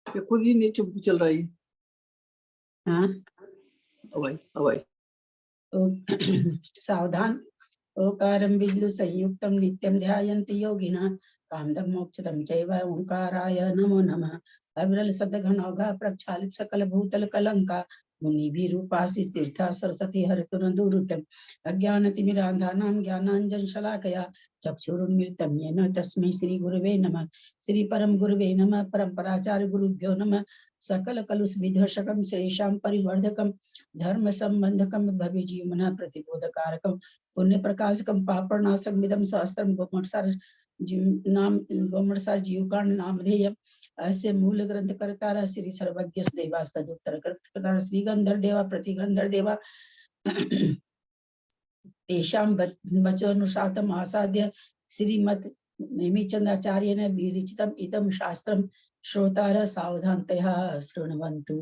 ये खुद ही नीचे चल रहा है। हाँ अवाई सावधान। ओकारं बिजलु संयुक्तं नित्यं ध्यायन्ति योगिनः कामदं मोक्षदं चैव ओंकाराय नमो नमः। अविरल सदघनौघा प्रक्षालित सकल भूतल कलंका मुनिभिरूपासि तीर्था सरस्वती हरतु दुरुतम् अज्ञानतिमिरान्धानां ज्ञानाञ्जन शलाकया चक्षुरुन्मिलितं येन तस्मै श्री गुरुवे नमः। श्री परम गुरुवे नमः। परम्पराचार्य गुरुभ्यो नमः। सकल कलुष विध्वंसकं श्रेषां परिवर्धकं धर्म संबंधकं भवि जीवना प्रतिबोधकारकं पुण्य प्रकाशकं पापनाशकमिदं सहस्त्रं गोमटसार जीवकांड नामधेयम् अस्य मूल ग्रंथ कर्ता श्री सर्वज्ञ देवास्तदुत्तर कर्ता श्री गंधर देवा प्रतिगंधर देवा तेषां वचोनुसातम् आसाद्य श्रीमत् नेमिचंद्राचार्येण विरचितम् इदं शास्त्रं श्रोतारः सावधानतया शृण्वन्तु।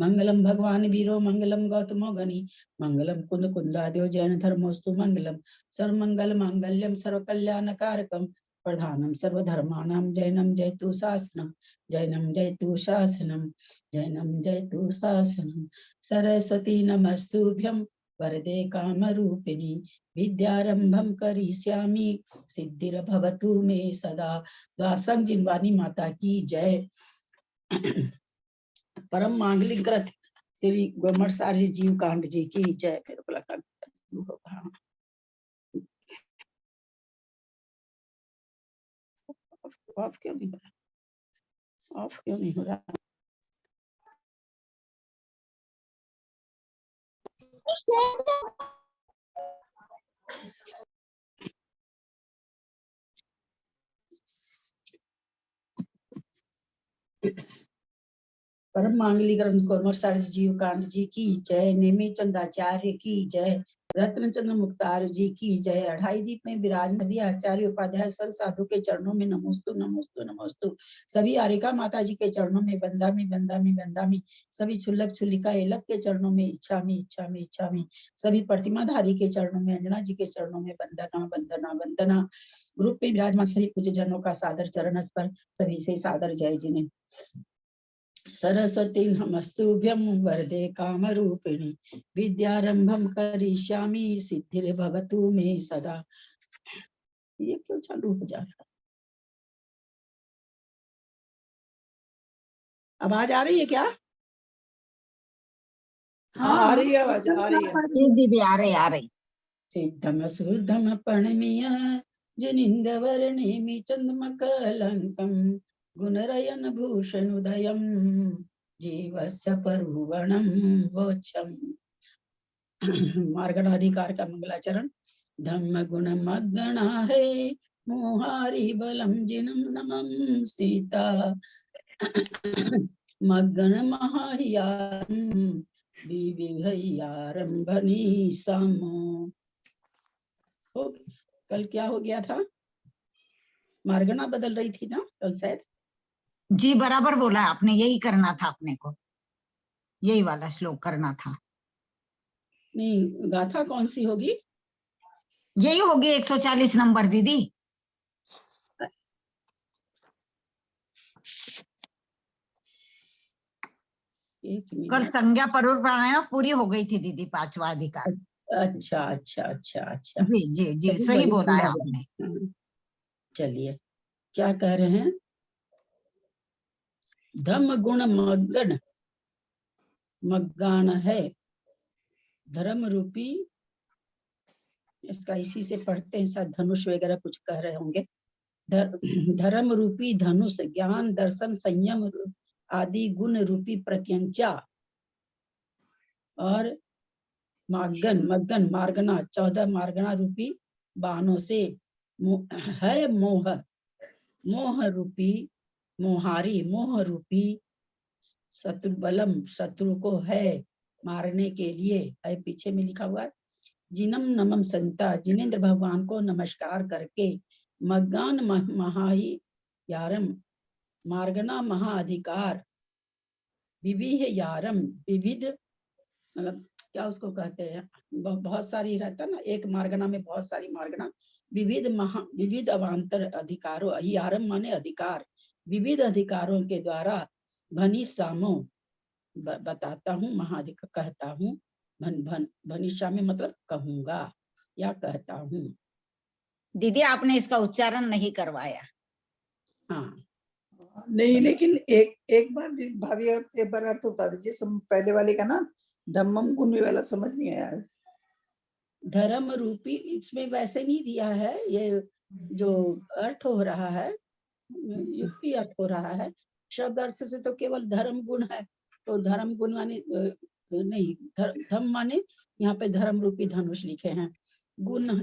मंगलम भगवान वीरो मंगलम गौतमो गणि मंगलम कुंद कुंदाद्यो जैन धर्मोस्तु मंगलम सर्वमंगल मांगल्यम सर्वकल्याणकारकम प्रधानम सर्वधर्माणां जैनम जयतु शासनम जैनम जयतु शासनम जैनम जयतु शासनम। सरस्वती नमस्तुभ्यं वरदे कामरूपिणी विद्यारंभं करिष्यामि सिद्धिर्भवतु मे सदा। द्वारसंग जिनवानी माता की जय। परम मांगलिक ग्रंथ श्री गोमटसार जी जीव कांड जी की जय। मेरे को लगा ऑफ क्यों नहीं हो रहा, ऑफ क्यों नहीं हो रहा। परम मांगलिक ग्रंथ गोमटसार जीव कांड जी की जय। नेमिचंद्राचार्य की जय। रत्नचंद्र मुक्तार जी की जय। अढ़ाई दीप में विराजमान आचार्य उपाध्याय सर साधु के चरणों में नमोस्तु नमोस्तु नमोस्तु। सभी आरिका माता जी के चरणों में बंदामी बंदामी बंदामी। सभी छुल्लक छुल्लिका एलक के चरणों में इच्छामी इच्छामी इच्छामी। सभी प्रतिमाधारी के चरणों में अंजना जी के चरणों में वंदना वंदना वंदना। ग्रुप में विराजमान सभी पूज्य जनों का सादर चरण पर सभी से सादर जय जिन्हें। सरस्वती नमस्तुभ्यं वरदे कामरूपिणी विद्यारंभं करिष्यामि सिद्धिर्भवतु मे सदा। ये क्यों चालू हो जा रहा है? आवाज आ रही है क्या? हाँ आ रही है आवाज, आ रही है दीदी, आ रही। सिद्धम सुद्धम प्रणमीय जनिंदवर नेमि चंद्रमकलंकं गुणरयन भूषण उदयं जीवस्य परुवणं वोचम्। मार्गणाधिकार का मंगलाचरण। धम्म गुण मगना है मोहारी बलम जिनम नमम सीता मगन महायारंभनी सामो। कल क्या हो गया था? मार्गना बदल रही थी ना कल शायद। जी बराबर बोला आपने, यही करना था अपने को, यही वाला श्लोक करना था। नहीं, गाथा कौन सी होगी? यही होगी 140 नंबर दीदी। कल संज्ञा परुर प्राणायाम पूरी हो गई थी दीदी, 5वां अधिकार। अच्छा अच्छा अच्छा अच्छा। जी जी जी, सही बोला है आपने। चलिए, क्या कह रहे हैं? धम्म गुण मग्न, मग्गान है धर्म रूपी। इसका इसी से पढ़ते हैं, शायद धनुष वगैरह कुछ कह रहे होंगे। धर्म रूपी धनुष ज्ञान दर्शन संयम आदि गुण रूपी प्रत्यंचा और मार्गन मग्गन मार्गना 14 मार्गना रूपी बाणों से है मोह, मोह रूपी मोहारी मोह रूपी शत्रु बलम, शत्रु को है मारने के लिए है। पीछे में लिखा हुआ है जिनम नमम संता, जिनेन्द्र भगवान को नमस्कार करके मग्गान महाही यारम मार्गना महाअधिकार विविध यारम विविध, मतलब क्या उसको कहते हैं, बहुत सारी रहता ना एक मार्गना में बहुत सारी मार्गना। विविध अवान्तर अधिकारों, यारम माने अधिकार, विविध अधिकारों के द्वारा भनिष्यामो बताता हूँ, महाधिकार कहता हूँ, भनिष्यामि मतलब कहूंगा या कहता हूँ। दीदी आपने इसका उच्चारण नहीं करवाया। हाँ नहीं, लेकिन एक बार भाभी आप एक बार अर्थ बता दीजिए, पहले वाले का ना धम्मम गुण वाला समझ नहीं आया है। धर्म रूपी, इसमें वैसे नहीं दिया है, ये जो अर्थ हो रहा है युक्ति अर्थ हो रहा है। शब्द अर्थ से तो केवल धर्म गुण है, तो धर्म गुण माने नहीं, धम माने यहाँ पे धर्म रूपी धनुष लिखे हैं। गुण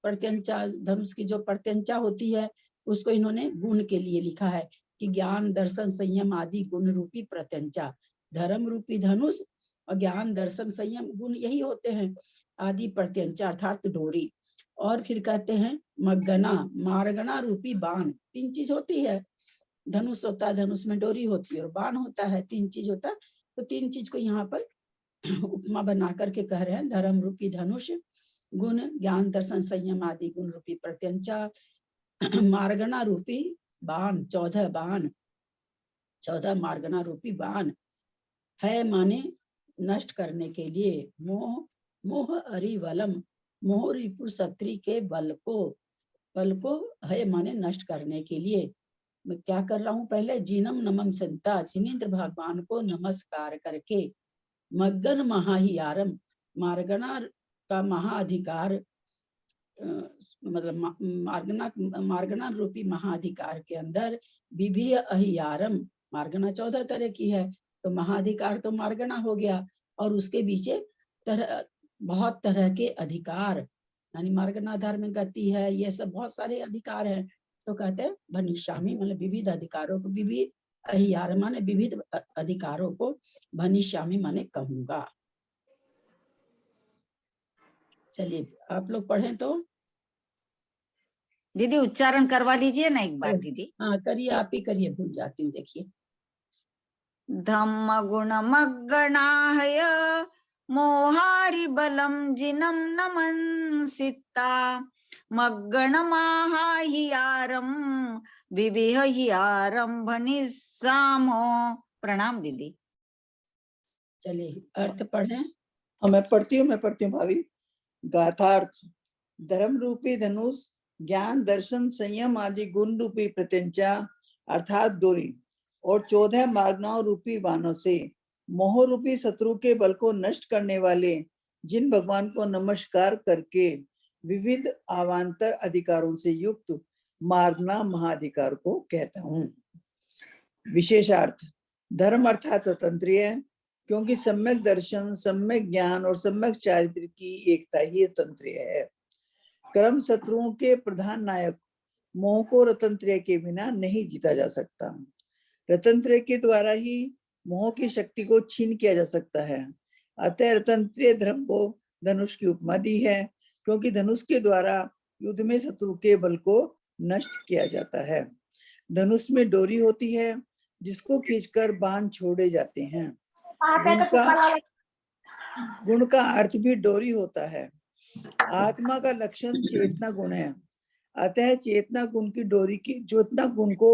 प्रत्यंचा, धनुष की जो प्रत्यंचा होती है उसको इन्होंने गुण के लिए लिखा है कि ज्ञान दर्शन संयम आदि गुण रूपी प्रत्यंचा। धर्म रूपी धनुष और ज्ञान दर्शन संयम गुण यही होते हैं, आदि प्रत्यंचा अर्थात डोरी। और फिर कहते हैं मग्गना, मार्गना रूपी बाण। तीन चीज होती है, धनुष होता है, धनुष में डोरी होती है और बाण होता है, तीन चीज होता है। तो तीन चीज को यहाँ पर उपमा बना करके कह रहे हैं, धर्म रूपी धनुष, गुण ज्ञान दर्शन संयम आदि गुण रूपी प्रत्यंचा, मार्गना रूपी बाण, 14 बाण, 14 मार्गना रूपी बाण है माने नष्ट करने के लिए। मोह, मोह अरिवलम, मोह रिपु सत्री के बल को है माने नष्ट करने के लिए। मैं क्या कर रहा हूँ, पहले जिनम नमम संता, जिनेन्द्र भगवान को नमस्कार करके। मग्गन महाहियारम, मार्गना का महाअधिकार, मतलब मार्गना रूपी महाअधिकार के अंदर विभि अहियारम, मार्गना 14 तरह की है, तो महाअधिकार तो मार्गना हो गया, और उसके पीछे बहुत तरह के अधिकार, यानी मार्गनाधार में गति है, ये सब बहुत सारे अधिकार हैं। तो कहते हैं भनिष्यामि मतलब विविध अधिकारों को, विविध अहियार माने विविध अधिकारों को, भनिष्यामि माने कहूंगा। चलिए आप लोग पढ़ें तो। दीदी उच्चारण करवा लीजिए ना एक बार दीदी। हाँ करिए, आप ही करिए, भूल जाती हूँ। देखिए धम्म गुण मग्गणाहय मोहारि बलम जिनम नमन सिता मग्गणमाहियारम विविहियारम भनिस्सामो। प्रणाम दीदी। चलिए अर्थ पढ़ें। मैं पढ़ती हूँ भाभी। गाथार्थ, धर्म रूपी धनुष ज्ञान दर्शन संयम आदि गुण रूपी प्रत्यंचा अर्थात डोरी और 14 मार्गनाओं रूपी बाणों से मोह रूपी शत्रु के बल को नष्ट करने वाले जिन भगवान को नमस्कार करके विविध अवान्तर अधिकारों से युक्त मार्गना महाधिकार को कहता हूँ। विशेषार्थ, धर्म अर्थात स्वतंत्रीय, क्योंकि सम्यक दर्शन, सम्यक ज्ञान और सम्यक चारित्र की एकता ही तंत्रीय है। कर्म शत्रुओं के प्रधान नायक मोह को रतंत्र्य के बिना नहीं जीता जा सकता। रतंत्र्य के द्वारा ही मोह की शक्ति को छीन किया जा सकता है। अतः रतंत्र्य धर्म को धनुष की उपमा दी है, क्योंकि धनुष के द्वारा युद्ध में शत्रु के बल को नष्ट किया जाता है। धनुष में डोरी होती है जिसको खींचकर बाण छोड़े जाते हैं। गुण का अर्थ भी डोरी होता है। आत्मा का लक्षण चेतना गुण है, अतः चेतना गुण को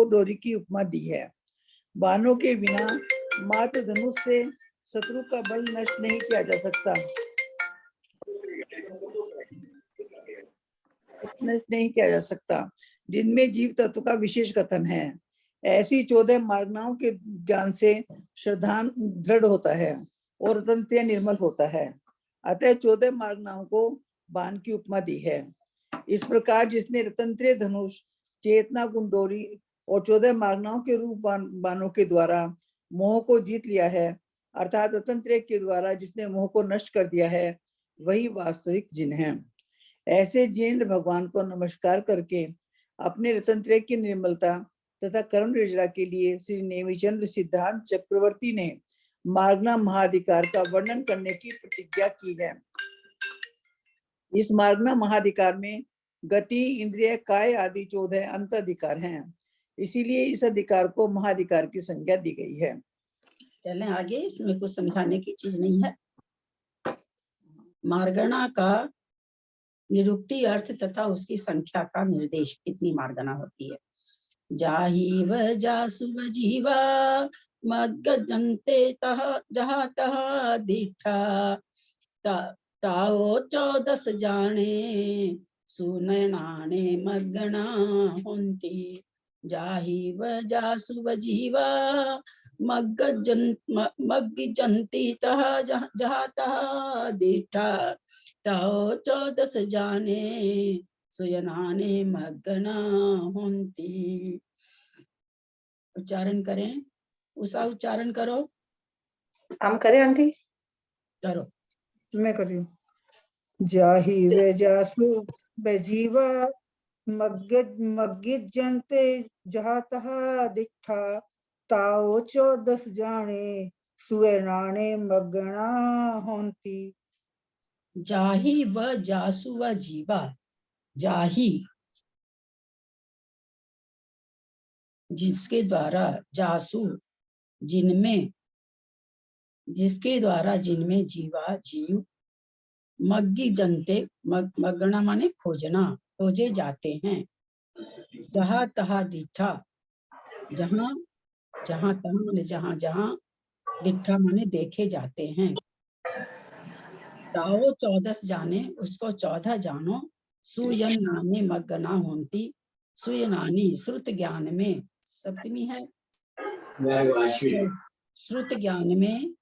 डोरी की उपमा दी है। बाणों के बिना मात्र धनुष से शत्रु का बल नष्ट नहीं किया जा सकता, जिनमें जीव तत्व का विशेष कथन है। ऐसी 14 मार्गनाओं के ज्ञान से श्रद्धान दृढ़ होता है और रतंत्र्य निर्मल होता है। अतः 14 मार्गनाओं को बाण की उपमा दी है। इस प्रकार जिसने रतंत्र्य धनुष, चेतना गुण डोरी और 14 मार्गनाओं के रूप बाणों के द्वारा मोह को जीत लिया है, अर्थात रतंत्र्य के द्वारा जिसने मोह को नष्ट कर दिया है, वही वास्तविक जिन है। ऐसे जिनेंद्र भगवान को नमस्कार करके अपने रतंत्र्य की निर्मलता तथा कर्म निर्जरा के लिए श्री नेमिचंद्र सिद्धांत चक्रवर्ती ने मार्गना महाधिकार का वर्णन करने की प्रतिज्ञा की है। इस मार्गना महाधिकार में गति, इंद्रिय, काय आदि 14 अंतअधिकार हैं। इसीलिए इस अधिकार को महाधिकार की संज्ञा दी गई है। चलें आगे, इसमें कुछ समझाने की चीज नहीं है। मार्गना का निरुक्ति अर्थ तथा उसकी संख्या का निर्देश, कितनी मार्गना होती है। जाहीव जासुव जीवा मग्ग जंते तह जहा तह दीठा ताओ 14 जाने सुनैनाने मग्गना होंती जाहीव जासुव जीवा मग्ग जंती तह जहा तह दीठा ताओ 14 जाने सुयनाने मग्गना होंती। उच्चारण करें, उषा उच्चारण करो। हम करें आंटी? करो। मैं कर रही हूँ। जाही वे जासु बजीवा मग्गित जनते जहा तहा दिखा ताओ 14 जाने सुए नाने मग्गना होंती। जाही व जासु व जीवा। जाही जिसके द्वारा, जासु जिनमें, जिसके द्वारा जिनमें, जीवा जीव, मग्गी जनते मग्गना माने खोजना, खोजे जाते हैं। जहाँ तहा दिठा, जहाँ जहाँ तहा माने जहाँ जहाँ, दिठा माने देखे जाते हैं। ताओ 14 जाने, उसको 14 जानो। सुयन नाने मग्गना होंती, सुयनानी श्रुत ज्ञान में, सप्तमी है, श्रुत ज्ञान में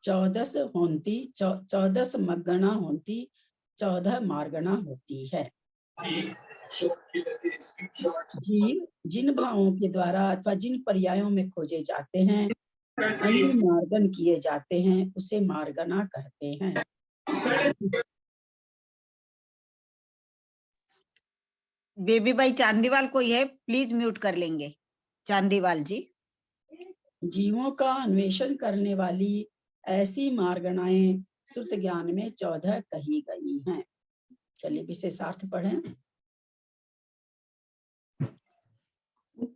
14 होंती, 14 मग्गना होंती, 14 मार्गना होती है। जीव जिन भावों के द्वारा अथवा जिन पर्यायों में खोजे जाते हैं, अनुमार्गन किए जाते हैं, उसे मार्गना कहते हैं। बेबी भाई चांदीवाल कोई है, प्लीज म्यूट कर लेंगे। चांदीवाल जी। जीवों का अन्वेषण करने वाली ऐसी मार्गनाएं श्रुत ज्ञान में 14 कही गई हैं। चलिए विशेषार्थ पढ़ें।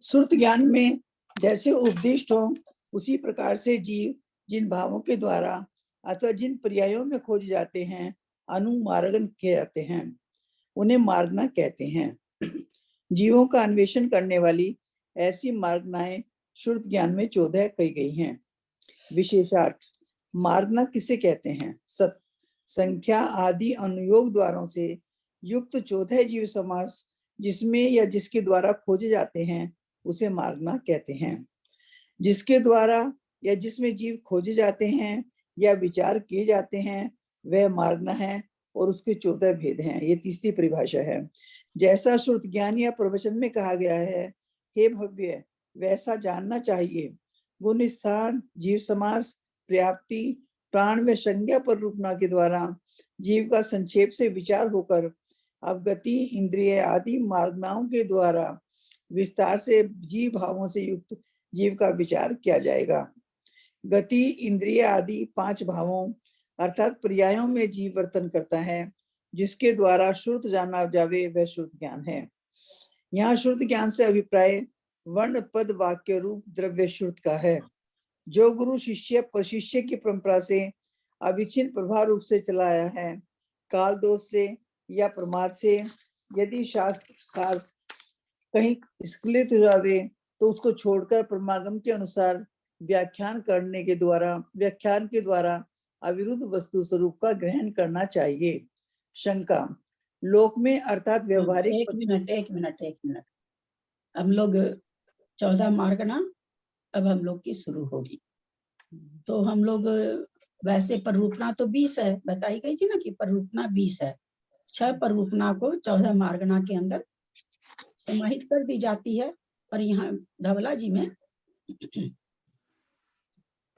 श्रुत ज्ञान में जैसे उपदिष्ट हो, उसी प्रकार से जीव जिन भावों के द्वारा अथवा जिन पर्यायों में खोजे जाते हैं, अनुमार्गन किए जाते हैं, उन्हें मार्गना कहते हैं। जीवों का अन्वेषण करने वाली ऐसी मार्गनाएं श्रुत ज्ञान में 14 कही गई हैं। विशेषार्थ, मार्गना किसे कहते हैं? सत, संख्या आदि अनुयोग द्वारों से युक्त 14 जीव समास जिसमें या जिसके द्वारा खोजे जाते हैं, उसे मार्गना कहते हैं। जिसके द्वारा या जिसमें जीव खोजे जाते हैं या विचार किए जाते हैं, वह मार्गना है और उसके 14 भेद हैं। ये तीसरी परिभाषा है। जैसा श्रुत ज्ञान या प्रवचन में कहा गया है, हे भव्य, वैसा जानना चाहिए। गुण, स्थान, जीव समास, पर्याप्ति, प्राण व संज्ञा पर रूपना के द्वारा जीव का संक्षेप से विचार होकर अवगति, इंद्रिय आदि मार्गनाओं के द्वारा विस्तार से जीव भावों से युक्त जीव का विचार किया जाएगा। गति, इंद्रिय आदि 5 भावों अर्थात पर्यायों में जीव वर्तन करता है, जिसके द्वारा श्रुत जाना जावे, वह श्रुत ज्ञान है। यहाँ श्रुत ज्ञान से अभिप्राय वर्ण, पद, वाक्य, रूप, द्रव्य श्रुत का है। जो गुरु शिष्य प्रशिष्य की परंपरा से अविच्छिन्न प्रभाव रूप से चला आया है, काल दोष से या प्रमाद से यदि शास्त्रकार कहीं स्खलित हो जावे, तो उसको छोड़कर परमागम के अनुसार व्याख्यान के द्वारा अविरुद्ध वस्तु स्वरूप का ग्रहण करना चाहिए। शंका, लोक में अर्थात व्यवहारिक। एक मिनट। हम लोग 14 मार्गना अब हम लोग की शुरू होगी। तो हम लोग वैसे पररूपना तो 20 है, बताई गई थी ना कि पररूपना 20 है। 6 पररूपना को 14 मार्गना के अंदर समाहित कर दी जाती है, और यहाँ धवला जी में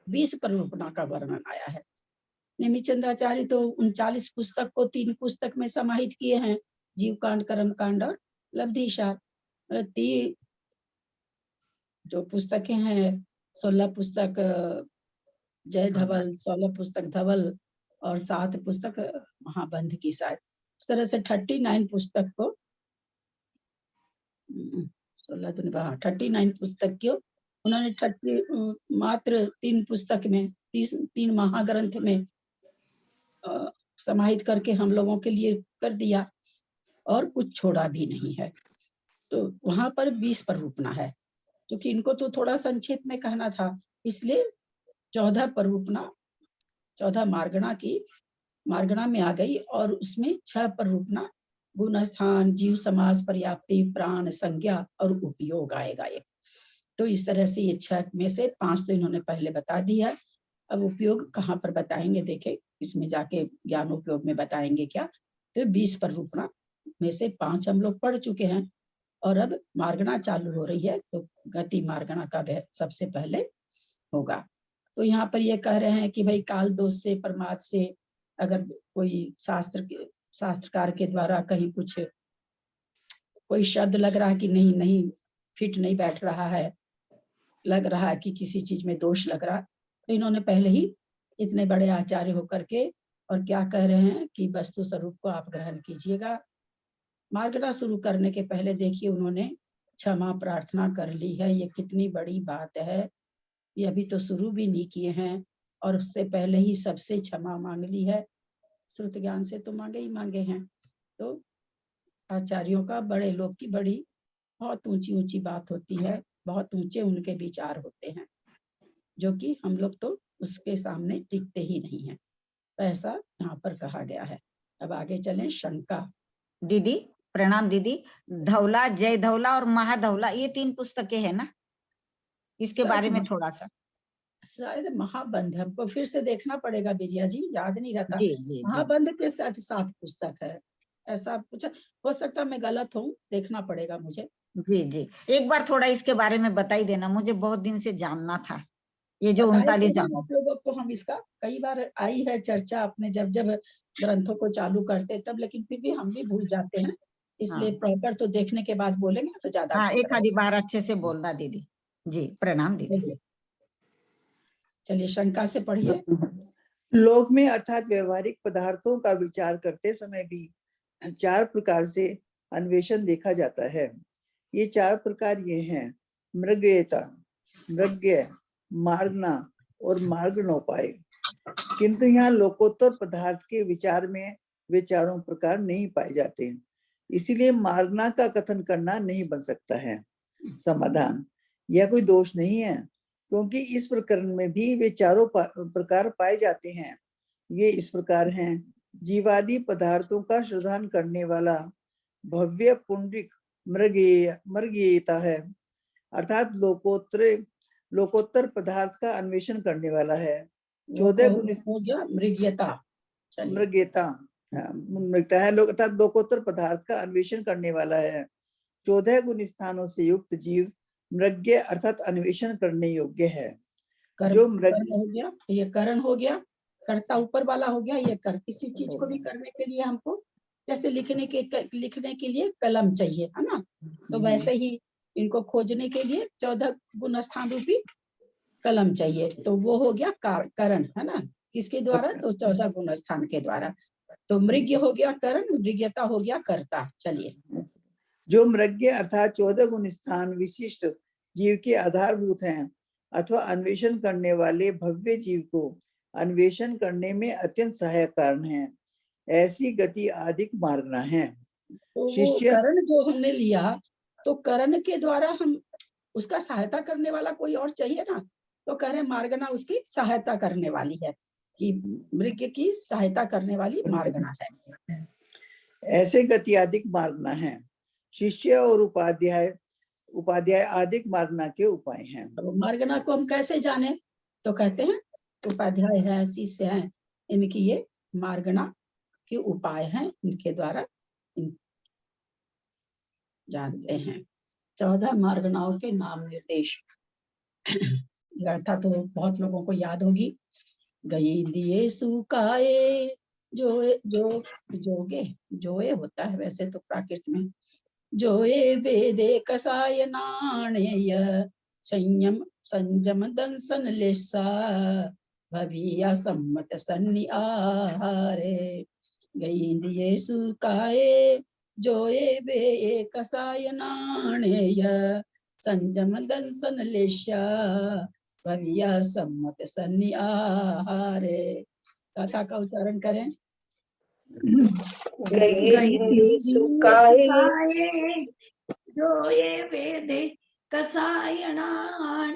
20 पररूपना का वर्णन आया है। नेमिचंद्राचार्य तो 39 पुस्तक को 3 पुस्तक में समाहित किए हैं, जीव कांड, कर्म कांड और लब्धिसार। जो पुस्तकें हैं, 16 पुस्तक जय धवल, 16 पुस्तक धवल और 7 पुस्तक महाबंध की शायद। इस तरह से 39 पुस्तक को 39 पुस्तक को उन्होंने मात्र 3 पुस्तक में 3 महाग्रंथ में समाहित करके हम लोगों के लिए कर दिया। और कुछ छोड़ा भी नहीं है। तो वहां पर 20 पर रूपना है, क्योंकि इनको तो थोड़ा संक्षेप में कहना था, इसलिए 14 पर रूपना, 14 मार्गणा में आ गई, और उसमें 6 पर रूपना गुण स्थान, जीव समास, पर्याप्ति, प्राण, संज्ञा और उपयोग आएगा एक। तो इस तरह से ये 6 में से 5 तो इन्होंने पहले बता दिया है। अब उपयोग कहाँ पर बताएंगे, देखे इसमें जाके ज्ञान उपयोग में बताएंगे क्या। तो 20 पर रूपना में से 5 हम लोग पढ़ चुके हैं, और अब मार्गणा चालू हो रही है, तो गति मार्गणा का सबसे पहले होगा। तो यहाँ पर ये कह रहे हैं कि भाई काल दोष से, प्रमाद से, अगर कोई शास्त्रकार के द्वारा कहीं कुछ कोई शब्द लग रहा है कि नहीं फिट नहीं बैठ रहा है, लग रहा है कि किसी चीज में दोष लग रहा है, तो इन्होंने पहले ही इतने बड़े आचार्य होकर के और क्या कह रहे हैं कि वस्तु स्वरूप को आप ग्रहण कीजिएगा। मार्गणा शुरू करने के पहले देखिए उन्होंने क्षमा प्रार्थना कर ली है। ये कितनी बड़ी बात है, ये अभी तो शुरू भी नहीं किए हैं और उससे पहले ही सबसे क्षमा मांग ली है। श्रुत ज्ञान से तो मांगे ही मांगे हैं। तो आचार्यों का, बड़े लोग की बड़ी बहुत ऊंची ऊंची बात होती है, बहुत ऊंचे उनके विचार होते हैं, जो कि हम लोग तो उसके सामने टिकते ही नहीं हैं। तो ऐसा यहाँ पर कहा गया है। अब आगे चलें। शंका। दीदी प्रणाम दीदी। धौला, जय धौला और महाधौला, ये 3 पुस्तकें हैं ना, इसके बारे में थोड़ा सा। शायद महाबंध, हमको फिर से देखना पड़ेगा विजया जी, याद नहीं रहता। जी जी जी महाबंध के साथ 7 पुस्तक है, ऐसा कुछ हो सकता है, मैं गलत हूँ, देखना पड़ेगा मुझे। जी जी, एक बार थोड़ा इसके बारे में बता ही देना, मुझे बहुत दिन से जानना था। ये जो बताए 39 थे आप लोगों को हम, इसका कई बार आई है चर्चा अपने जब जब ग्रंथों को चालू करते तब, लेकिन फिर भी हम भी भूल जाते हैं, इसलिए प्रॉपर तो देखने के बाद बोलेंगे तो ज्यादा। हाँ, एक आधी बार अच्छे से बोलना दीदी। जी प्रणाम दीदी। चलिए शंका से पढ़िए। लोक में अर्थात व्यवहारिक पदार्थों का विचार करते समय भी 4 प्रकार से अन्वेषण देखा जाता है। ये 4 प्रकार ये हैं: मृगयता, मृग्य, मार्गना और मार्गणोपाय। किंतु यहाँ लोकोत्तर पदार्थ के विचार में वे चारों प्रकार नहीं पाए जाते, इसीलिए मार्गना का कथन करना नहीं बन सकता है। समाधान: यह कोई दोष नहीं है, क्योंकि इस प्रकरण में भी वे चारों प्रकार पाए जाते हैं। ये इस प्रकार हैं: जीवादि पदार्थों का शोधन करने वाला भव्य पुंडरिक मृगयता है, अर्थात लोकोत्तर पदार्थ का अन्वेषण करने वाला है। 14 गुण हो गया मृग्यता। मृग्यता मृगता है, अर्थात लोकोत्तर पदार्थ का अन्वेषण करने वाला है। 14 गुण स्थानों से युक्त जीव मृग्य अर्थात अन्वेषण करने योग्य है। जो कर्ण हो गया, ये करण हो गया, कर्ता ऊपर वाला हो गया, ये कर। किसी चीज को भी करने के लिए हमको, जैसे लिखने के लिए कलम चाहिए है ना, तो वैसे ही इनको खोजने के लिए 14 गुण स्थान रूपी कलम चाहिए। तो वो हो गया करण, है ना, किसके द्वारा, तो 14 गुण स्थान के द्वारा। तो मृग्य हो गया करण, मृग्यता हो गया कर्ता। चलिए। जो मृग्य अर्थात 14 गुण स्थान विशिष्ट जीव के आधारभूत हैं, अथवा अन्वेषण करने वाले भव्य जीव को अन्वेषण करने में अत्यंत सहायक कारण है, ऐसी गति अधिक मार्गना है। तो शिष्य करण जो हमने लिया, तो करण के द्वारा हम उसका सहायता करने वाला कोई और चाहिए ना, तो कह रहे मार्गना उसकी सहायता करने वाली है, कि मृग की सहायता करने वाली मार्गना है। ऐसे गति अधिक मार्गना है। शिष्य और उपाध्याय अधिक मार्गना के उपाय हैं। अब मार्गना को हम कैसे जाने, तो कहते हैं उपाध्याय है, शिष्य है, इनकी ये मार्गना के उपाय हैं, इनके द्वारा जानते हैं। 14 मार्गनाओं के नाम निर्देश। गाथा तो बहुत लोगों को याद होगी। गई दिए सुकाए, जोए होता है वैसे तो प्राकृत में, जोए वेदे कसाय नाणेय, संयम संजम दंसन लेसा, भविया सम्मत सन्नि आहारे। गई दिए सुकाए, जोए वे कसाय नाणेय, संजम दंसन लेशा, भविया सम्मत सन्नि आहारे। कथा का उच्चारण करें। गई हिंदी सुकाए जो ये वेदे कसायणाणेय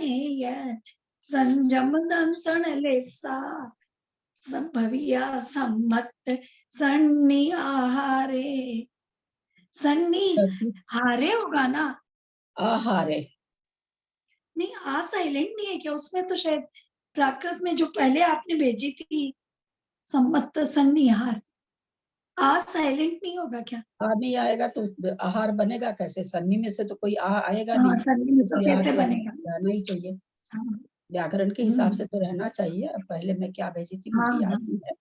संजम दंसन लेसा संभविया सम्मत सन्नी आहारे। सन्नी हारे होगा ना? आहारे। नहीं, आ साइलेंट नहीं है क्या उसमें? तो शायद प्राकृत में जो पहले आपने भेजी थी सम्मत सन्निहार, आ साइलेंट नहीं होगा क्या? आ नहीं आएगा तो आहार बनेगा कैसे? सन्नी में से तो कोई आ आएगा हाँ, नहीं, सन्नी में तो इसलिए आ कैसे तो बनेगा? रहना ही चाहिए। हाँ, व्याकरण के हिसाब से तो रहना चाहिए। अब पहले मैं क्या भेजी थी हाँ, मुझे याद हाँ। नहीं है।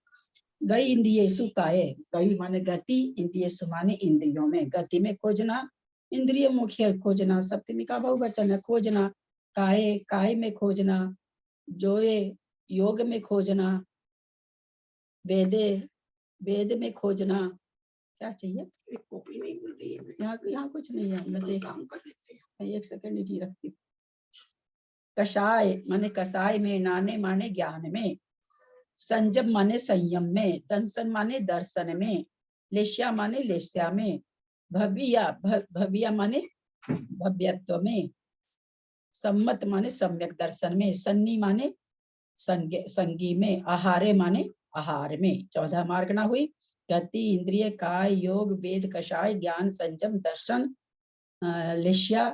गई इंद्रियेषु काये, गई माने गति, इंद्रियेषु माने इंद्रियों में, गति में खोजना, इंद्रिय मुख्य खोजना, सप्तमी का बहुवचन है खोजना। काये, काय में खोजना, जोए योग में खोजना, वेदे वेद में खोजना। क्या चाहिए? एक कॉपी नहीं मिल रही है। यहाँ कुछ नहीं है, मैं देख काम कर लेते हैं। एक सेकंड ही रखती। कषाय माने कसाय में, नाने माने ज्ञान में, संजम माने संयम में, दंसन माने दर्शन में, लेश्या माने लेश्या में, भव्या माने भव्यत्व में, सम्मत माने सम्यक दर्शन में, सन्नी माने संगी में, आहारे माने आहार में। 14 मार्गना हुई। गति, इंद्रिय, काय, योग, वेद, कषाय, ज्ञान, संयम, दर्शन, लेश्या,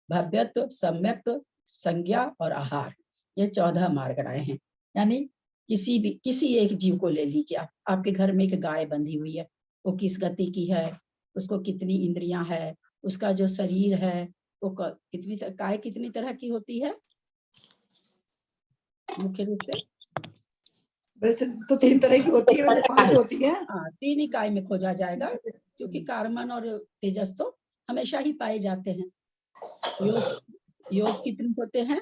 भव्यत्व, सम्यक, संज्ञा और आहार। ये 14 मार्गनाएं हैं। यानी किसी एक जीव को ले लीजिए आप, आपके घर में एक गाय बंधी हुई है, वो किस गति की है, उसको कितनी इंद्रियां है, उसका जो शरीर है वो गाय कितनी तरह की होती है मुख्य रूप से? वैसे तो 3 तरह की होती है, वैसे 5 होती है। हाँ, 3 ही काय में खोजा जाएगा, क्योंकि कार्बन और तेजस तो हमेशा ही पाए जाते हैं। योग कितने होते हैं?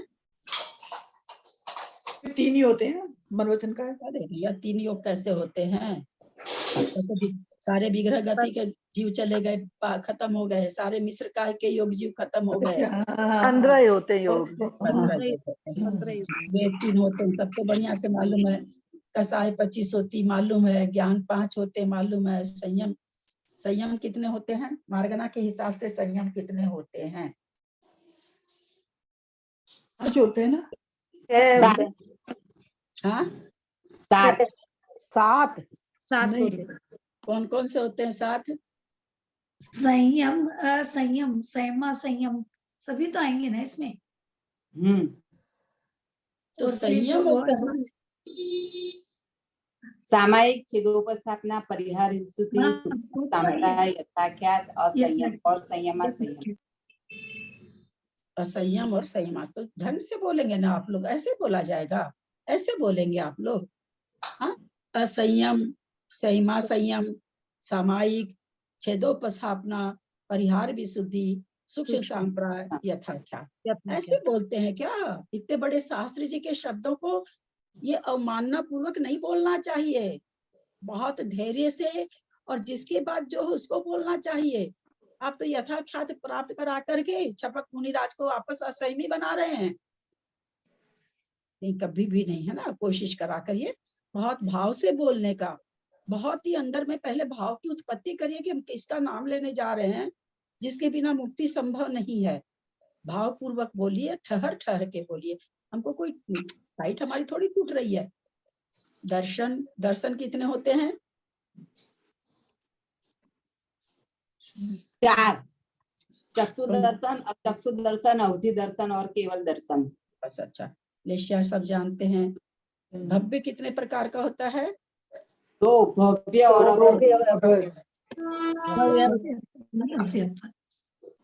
3 ही होते हैं, मनवचन का है। अरे भैया 3 योग कैसे होते हैं? तो सारे विग्रह गति के जीव चले गए, खत्म हो गए, सारे मिश्र काय के योग जीव खत्म हो गए। 15 होते हैं योग। 15 योग होते हैं। वेद 3 होते हैं, सबको बढ़िया से मालूम है। कसाय 25 होती मालूम है, ज्ञान 5 होते मालूम है, संयम कितने होते हैं? मार्गना के हिसाब से संयम कितने होते हैं? 5 होते हैं ना? हाँ, 7 होते। कौन कौन से होते हैं 7? संयम, असंयम, संयमा, संयम सभी तो आएंगे ना इसमें। तो और फिर जो संयम सामायिक, छेदोपस्थापना, परिहार, स्तुति, समता, यथाख्यात, असंयम और संयमासंयम। असंयम और संयम तो ढंग से बोलेंगे ना आप लोग, ऐसे बोला जाएगा, ऐसे बोलेंगे आप लोग। हाँ, असंयम, संयमा संयम, सामायिक, छेदोपस्थापना, परिहार विशुद्धि, सूक्ष्म संप्राय, यथाख्यात, ऐसे बोलते हैं क्या? इतने बड़े शास्त्री जी के शब्दों को ये अवमानना पूर्वक नहीं बोलना चाहिए, बहुत धैर्य से, और जिसके बाद जो है उसको बोलना चाहिए। आप तो यथाख्यात प्राप्त करा करके छपक मुनिराज को वापस असंयमी बना रहे हैं। नहीं, कभी भी नहीं, है ना। कोशिश करा करिए बहुत भाव से बोलने का, बहुत ही अंदर में पहले भाव की उत्पत्ति करिए कि हम किसका नाम लेने जा रहे हैं, जिसके बिना मुक्ति संभव नहीं है। भाव पूर्वक बोलिए, ठहर ठहर के बोलिए। हमको कोई टाइट हमारी थोड़ी टूट रही है। दर्शन कितने होते हैं? 4, चक्षु दर्शन, अचक्षु दर्शन, अवधि दर्शन और केवल दर्शन। बस, अच्छा, लेश्या सब जानते हैं। भव्य कितने प्रकार का होता है? 2, भव्य और अभव्य।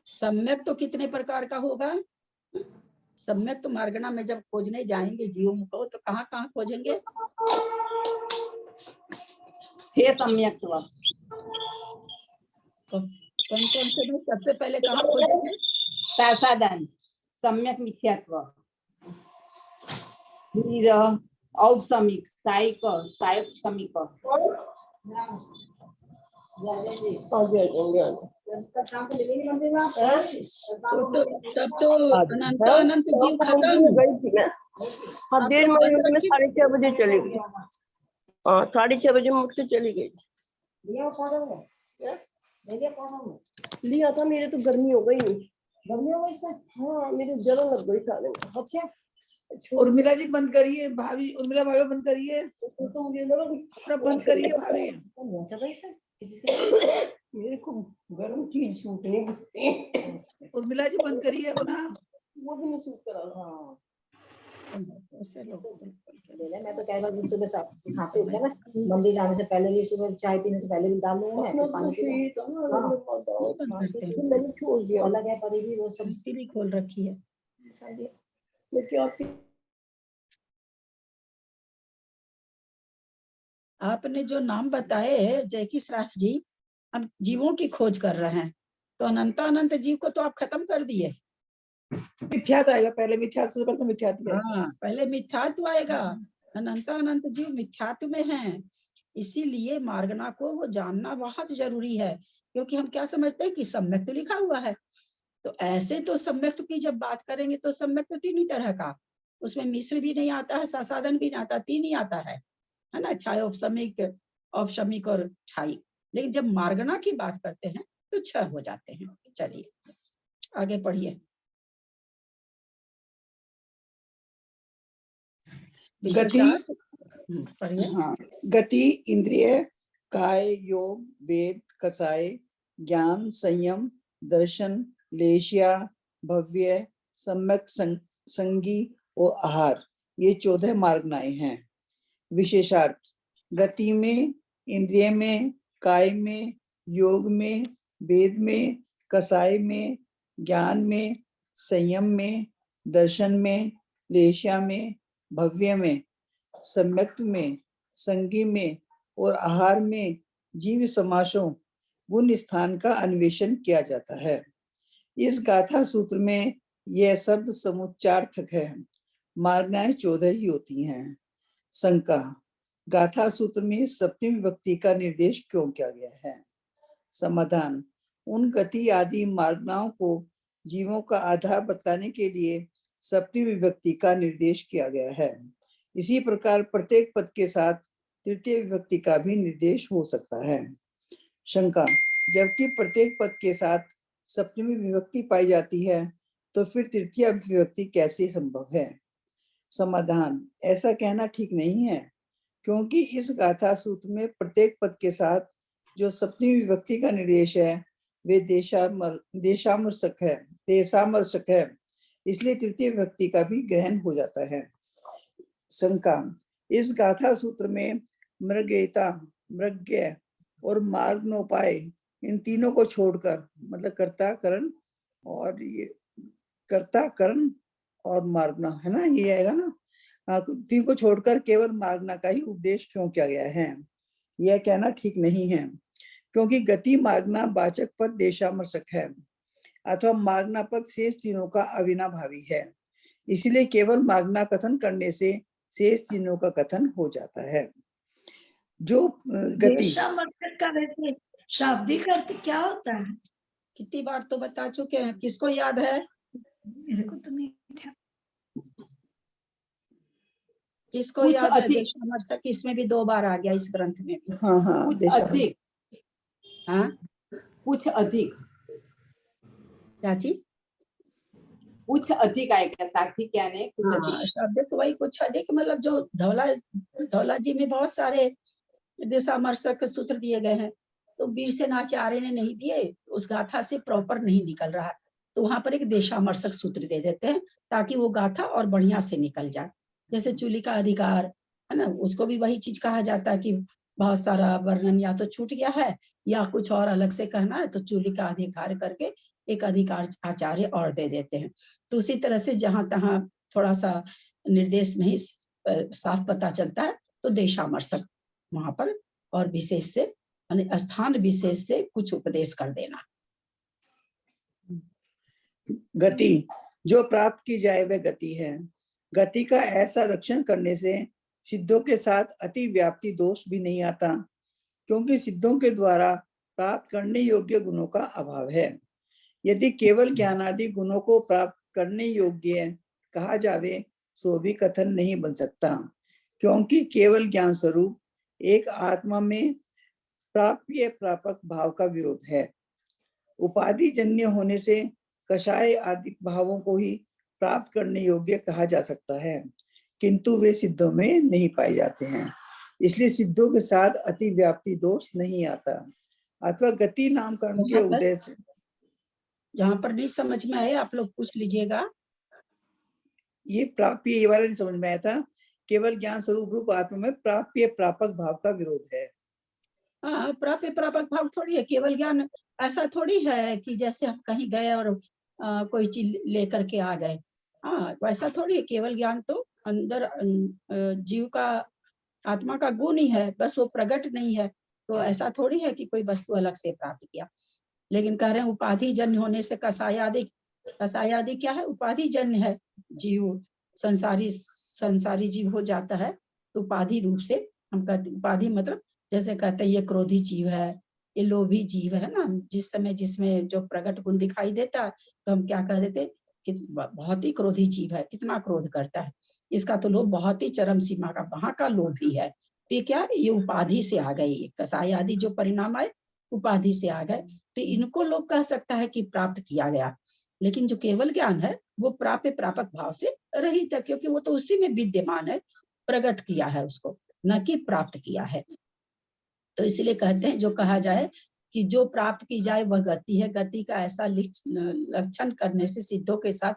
सम्यक तो कितने प्रकार का होगा? सम्यक तो मार्गना में जब खोजने जाएंगे जीवों को तो कहाँ कहाँ खोजेंगे? हे सम्यक्त्व। कौन कौन से में सबसे पहले कहाँ खोजेंगे? सासादन, सम्यक मिथ्यात्व, औपसमिक, सायिक, सायपसमिक। तब तो अनंत जीव खत्म। 1:30 में 6:30 बजे चली गई। 6:30 बजे मुझसे चली गई। लिया था, मेरे तो गर्मी हो गई। गर्मी हो गई सर? हाँ, मेरे जलन लग गई था। अच्छा, उर्मिला जी बंद करिए, भाभी उर्मिला भाभी बंद करिए, तो मुझे लगा अपना बंद करिए भाभी। मेरे को गर्म चीज सूट नहीं, उर्मिला जी बंद करिए अपना। वो भी नहीं सूट करा। हाँ, ऐसे लोग मैं तो कह रहा हूँ सुबह खांसी होता है ना, मंदिर जाने से पहले भी, सुबह चाय पीने से पहले भी डाल लूंगा मैं पानी बंद करते हैं। मैंने छोड़ दिया। अलग है पर भी वो सब घंटी भी खोल रखी है। आपने जो नाम बताए जयकी श्राफ जी, हम जीवों की खोज कर रहे हैं, तो अनंत जीव को तो आप खत्म कर दिए। मिथ्यात्व आएगा पहले, मिथ्यात्व से पहले मिथ्यात्व है। हाँ, पहले मिथ्यात्व आएगा। अनंत जीव मिथ्यात्व में हैं, इसीलिए मार्गना को वो जानना बहुत जरूरी है। क्योंकि हम क्या समझते हैं कि सम्यक लिखा हुआ है, तो ऐसे तो सम्यक की जब बात करेंगे तो सम्यक तो तीन ही तरह का, उसमें मिश्र भी नहीं आता है, सासाधन भी नहीं आता, तीन ही आता है ना, छाय औपशमिक और छाई। लेकिन जब मार्गना की बात करते हैं तो 6 हो जाते हैं। चलिए आगे पढ़िए। गति, पढ़िए। हाँ, गति इंद्रिय, काय, योग, वेद, कसाय, ज्ञान, संयम, दर्शन, लेशिया, भव्य, सम्यक संगी और आहार, ये 14 मार्गनाएं हैं। विशेषार्थ, गति में, इंद्रिय में, काय में, योग में, वेद में, कसाय में, ज्ञान में, संयम में, दर्शन में, लेशिया में, भव्य में, सम्यक्त में, संगी में और आहार में जीव समासों गुण स्थान का अन्वेषण किया जाता है। इस गाथा सूत्र में यह शब्द समुच्चार्थक है। मार्गनाएं 14 ही होती हैं। शंका, गाथा सूत्र में सप्तमी विभक्ति का निर्देश क्यों किया गया है? समाधान, उन गति आदि मार्गनाओं को जीवों का आधार बतलाने के लिए सप्तमी विभक्ति का निर्देश किया गया है। इसी प्रकार प्रत्येक पद के साथ तृतीय विभक्ति का भी निर्देश हो सकता है। शंका, जबकि प्रत्येक पद के साथ सप्तमी विभक्ति पाई जाती है तो फिर तृतीय विभक्ति कैसे संभव है? समाधान, ऐसा कहना ठीक नहीं है, क्योंकि इस गाथा सूत्र में प्रत्येक पद के साथ जो सप्तमी विभक्ति का निर्देश है वे देशामर्शक है, इसलिए तृतीय विभक्ति का भी ग्रहण हो जाता है। शंका, इस गाथा सूत्र में मृगयता, मृग्य और मार्गनोपाय, इन तीनों को छोड़कर, मतलब कर्ता, करण और ये कर्ता, करण और मार्गना, है ना, ये आएगा ना, तीन को छोड़कर केवल मार्गना का ही उपदेश क्यों किया गया है? यह कहना ठीक नहीं है, क्योंकि गति मार्गना वाचक पद देशामर्शक है अथवा मार्गना पद शेष तीनों का अविनाभावी है, इसलिए केवल मार्गना कथन करने से शेष तीनों का कथन हो जाता है। जो गति देशामर्शक का वैसे शाब्दिक अर्थ क्या होता है? कितनी बार तो बता चुके हैं, किसको याद है? मेरे को तो नहीं था। किसको कुछ याद है? अधिक। देशामर्शक इसमें भी 2 बार आ गया, इस ग्रंथ में भी। हाँ, कुछ अधिक, हाँ, कुछ अधिक, क्या चीज? कुछ अधिक आएगा, साथी क्या नहीं, कुछ हाँ, अधिक। शब्द तो वही कुछ अधिक, मतलब जो धौला जी में बहुत सारे देशामर्शक सूत्र दिए गए हैं, तो वीरसेनाचार्य ने नहीं दिए, उस गाथा से प्रॉपर नहीं निकल रहा, तो वहां पर एक देशामर्शक सूत्र दे देते हैं ताकि वो गाथा और बढ़िया से निकल जाए। जैसे चूली का अधिकार है ना, उसको भी वही चीज कहा जाता है कि बहुत सारा वर्णन या तो छूट गया है या कुछ और अलग से कहना है, तो चूली का अधिकार करके एक अधिकार आचार्य और दे देते हैं। तो उसी तरह से जहां तहां थोड़ा सा निर्देश नहीं साफ पता चलता है तो देशामर्शक वहां पर और विशेष से स्थान विशेष से कुछ उपदेश कर देना। गति जो प्राप्त की जाए वह गति है। गति का ऐसा रक्षण करने से सिद्धों के साथ अति व्याप्ति दोष भी नहीं आता, क्योंकि सिद्धों के द्वारा प्राप्त करने योग्य गुणों का अभाव है। यदि केवल ज्ञानादि गुणों को प्राप्त करने योग्य कहा जावे सो भी कथन नहीं बन सकता, क्योंकि केवल ज्ञान स्वरूप एक आत्मा में प्राप्य प्रापक भाव का विरोध है। उपाधि जन्य होने से कषाय आदि भावों को ही प्राप्त करने योग्य कहा जा सकता है, किंतु वे सिद्धों में नहीं पाए जाते हैं। इसलिए सिद्धों के साथ अति व्याप्ति दोष नहीं आता। अथवा गति नामकरण के यहाँ पर- उदय से, जहाँ पर नहीं समझ में आए आप लोग पूछ लीजिएगा। ये प्राप्य, ये वाला नहीं समझ में आया था। केवल ज्ञान स्वरूप रूप आत्मा में प्राप्य प्रापक भाव का विरोध है। हाँ, प्राप्य प्रापक भाव थोड़ी है। केवल ज्ञान ऐसा थोड़ी है कि जैसे हम कहीं गए और कोई चीज लेकर के आ गए। हाँ, वैसा थोड़ी है। केवल ज्ञान तो अंदर जीव का, आत्मा का गुण ही है, बस वो प्रकट नहीं है। तो ऐसा थोड़ी है कि कोई वस्तु अलग से प्राप्त किया। लेकिन कह रहे हैं उपाधि जन्य होने से कसाय आदि क्या है? उपाधि जन्य है। जीव संसारी जीव हो जाता है तो उपाधि रूप से हम कहते, उपाधि मतलब जैसे कहते हैं ये क्रोधी जीव है, ये लोभी जीव है ना। जिस समय जिसमें जो प्रकट गुण दिखाई देता है तो हम क्या कह देते कि बहुत ही क्रोधी जीव है, कितना क्रोध करता है, इसका तो लोभ बहुत ही चरम सीमा का, वहां का लोभी है। तो ये क्या, ये उपाधि से आ गई। कसाय आदि जो परिणाम आए उपाधि से आ गए, तो इनको लोग कह सकता है कि प्राप्त किया गया। लेकिन जो केवल ज्ञान है वो प्राप्य प्रापक भाव से रहित है, क्योंकि वो तो उसी में विद्यमान है, प्रकट किया है उसको, न कि प्राप्त किया है। तो इसलिए कहते हैं जो कहा जाए कि जो प्राप्त की जाए वह गति है। गति का ऐसा लक्षण करने से सिद्धों के साथ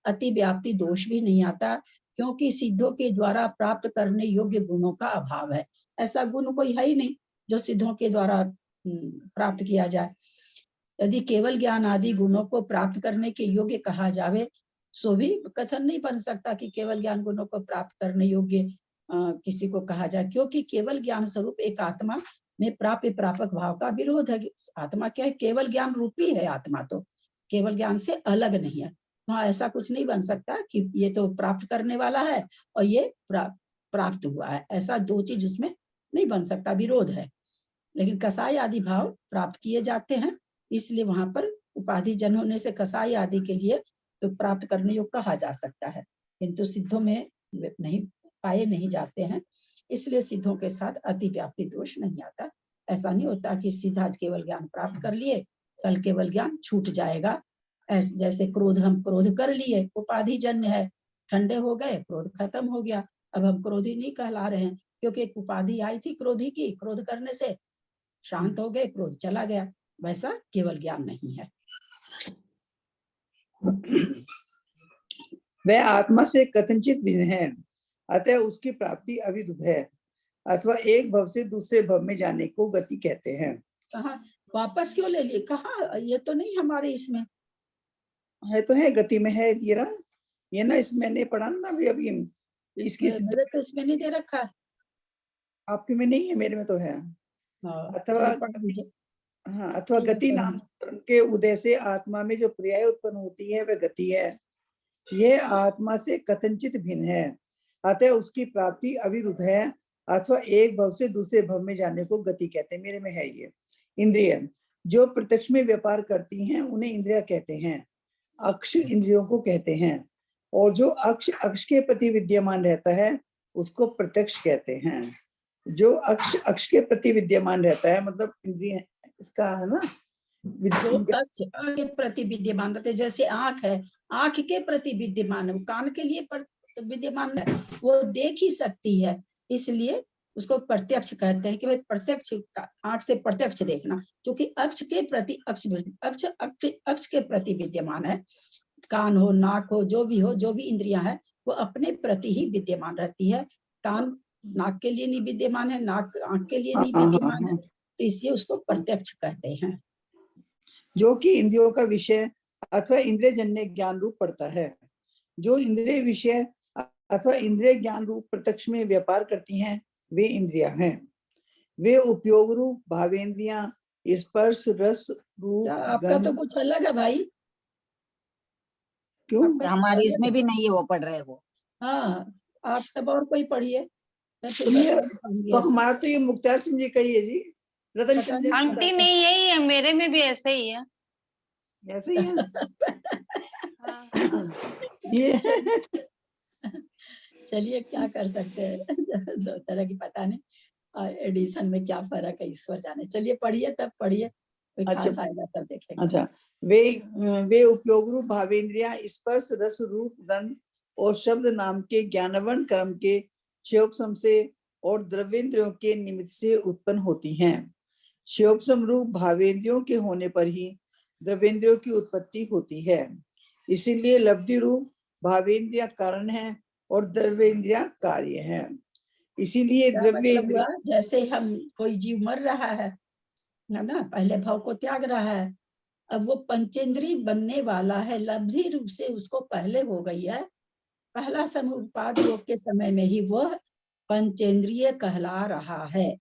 अति व्याप्ति दोष भी नहीं आता, क्योंकि सिद्धों के द्वारा प्राप्त करने योग्य गुणों का अभाव है। ऐसा गुण कोई है ही नहीं जो सिद्धों के द्वारा प्राप्त किया जाए। यदि केवल ज्ञान आदि गुणों को प्राप्त करने के योग्य कहा जावे, सो भी कथन नहीं बन सकता कि केवल ज्ञान गुणों को प्राप्त करने योग्य किसी को कहा जाए, क्योंकि केवल ज्ञान स्वरूप एक आत्मा में प्राप्य प्रापक भाव का विरोध है। आत्मा क्या है? केवल ज्ञान रूपी है आत्मा, तो केवल ज्ञान से अलग नहीं है। वहाँ ऐसा कुछ नहीं बन सकता कि ये तो प्राप्त करने वाला है और ये प्राप्त हुआ है, ऐसा दो चीज उसमें नहीं बन सकता, विरोध है। लेकिन कसाय आदि भाव प्राप्त किए जाते हैं, इसलिए वहां पर उपाधि जन होने से कसाई आदि के लिए तो प्राप्त करने योग्य कहा जा सकता है, किंतु सिद्धों में नहीं पाए नहीं जाते हैं। इसलिए सिद्धों के साथ अति व्याप्ति दोष नहीं आता। ऐसा नहीं होता कि सीधा केवल ज्ञान प्राप्त कर लिए कल केवल ज्ञान छूट जाएगा। जैसे क्रोध, हम क्रोध कर लिए, उपाधि जन्य है, ठंडे हो गए, क्रोध खत्म हो गया, अब हम क्रोधी नहीं कहला रहे हैं, क्योंकि एक उपाधि आई थी क्रोधी की, क्रोध करने से शांत हो गए, क्रोध चला गया। वैसा केवल ज्ञान नहीं है। वह आत्मा से कथनचित भिन्न है, अतः उसकी प्राप्ति अविद्युत है। अथवा एक भव से दूसरे भव में जाने को गति कहते हैं। कहा वापस क्यों ले लिए? कहा ये तो नहीं हमारे इसमें है, तो है गति में है ये ना इसमें मैंने पढ़ा ना अभी इसकी मेरे तो इसमें नहीं दे रखा है। आपके में नहीं है, मेरे में तो है। अथवा हाँ, अथवा गति नाम के उदय से आत्मा में जो पर्याय उत्पन्न होती है वह गति है। यह आत्मा से कथनचित भिन्न है, अतः उसकी प्राप्ति अविरुद्ध है। अथवा एक भव से दूसरे भव में जाने को गति कहते हैं। मेरे में है ये। इंद्रिय जो प्रत्यक्ष में व्यापार करती हैं उन्हें इंद्रिया कहते हैं। अक्ष इंद्रियों को कहते हैं, और जो अक्ष के प्रति विद्यमान रहता है उसको प्रत्यक्ष कहते हैं। जो अक्ष के प्रति विद्यमान रहता है मतलब इंद्रिय इसका है ना, जो अक्ष के प्रति विद्यमान रहते, जैसे आंख है, आंख के प्रति विद्यमान है, कान के लिए विद्यमान है, वो देख ही सकती है, इसलिए उसको प्रत्यक्ष कहते हैं कि भाई प्रत्यक्ष, आंख से प्रत्यक्ष देखना, क्योंकि अक्ष के प्रति अक्ष के प्रति विद्यमान है। कान हो, नाक हो, जो भी इंद्रियां है वो अपने प्रति ही विद्यमान रहती है। कान नाक के लिए नहीं विद्यमान है, नाक आंख के लिए नहीं विद्यमान है, तो इसलिए उसको प्रत्यक्ष कहते हैं। जो कि इंद्रियों का विषय अथवा इंद्रिय जन्य ज्ञान रूप पड़ता है। जो इंद्रिय विषय अथवा इंद्रिय ज्ञान रूप प्रत्यक्ष में व्यापार करती हैं वे इंद्रियां हैं। वे उपयोग रूप भावेंद्रियां, स्पर्श, रस रूप, आपका तो कुछ अलग है भाई। क्यों? हमारे इसमें भी नहीं है, वो पढ़ रहे हो। हाँ, आप सब और कोई पढ़िए। तो हमारा तो ये मुख्तार सिंह जी का ही है जी, रतन चंद आंटी नहीं, यही है, मेरे में भी ऐसे ही है। ऐसे ही है। हाँ। ये चलिए क्या कर सकते हैं, दो तरह की पता नहीं। एडिशन में क्या फर्क है ईश्वर जाने। चलिए पढ़िए, तब पढ़िए, कोई अच्छा। खास आएगा तब देखेंगे। अच्छा, वे उपयोग रूप भावेंद्रिया स्पर्श रस रूप गंध और शब्द नाम के ज्ञानवर्ण कर्म के क्षयोपशम से और द्रव्येंद्रियों के निमित्त से उत्पन्न होती हैं। क्षयोपशम रूप भावेंद्रियों के होने पर ही द्रव्येंद्रियों की उत्पत्ति होती है। इसीलिए लब्धि रूप भावेंद्रिया कारण है और द्रव्येंद्रिया कार्य है। इसीलिए क्या द्रव्य मतलब हुआ? जैसे हम कोई जीव मर रहा है ना, पहले भाव को त्याग रहा है, अब वो पंचेंद्री बनने वाला है, लब्धि रूप से उसको पहले हो गई है। पहला समुत्पाद योग के समय में ही वह पंचेंद्रिय कहला रहा है।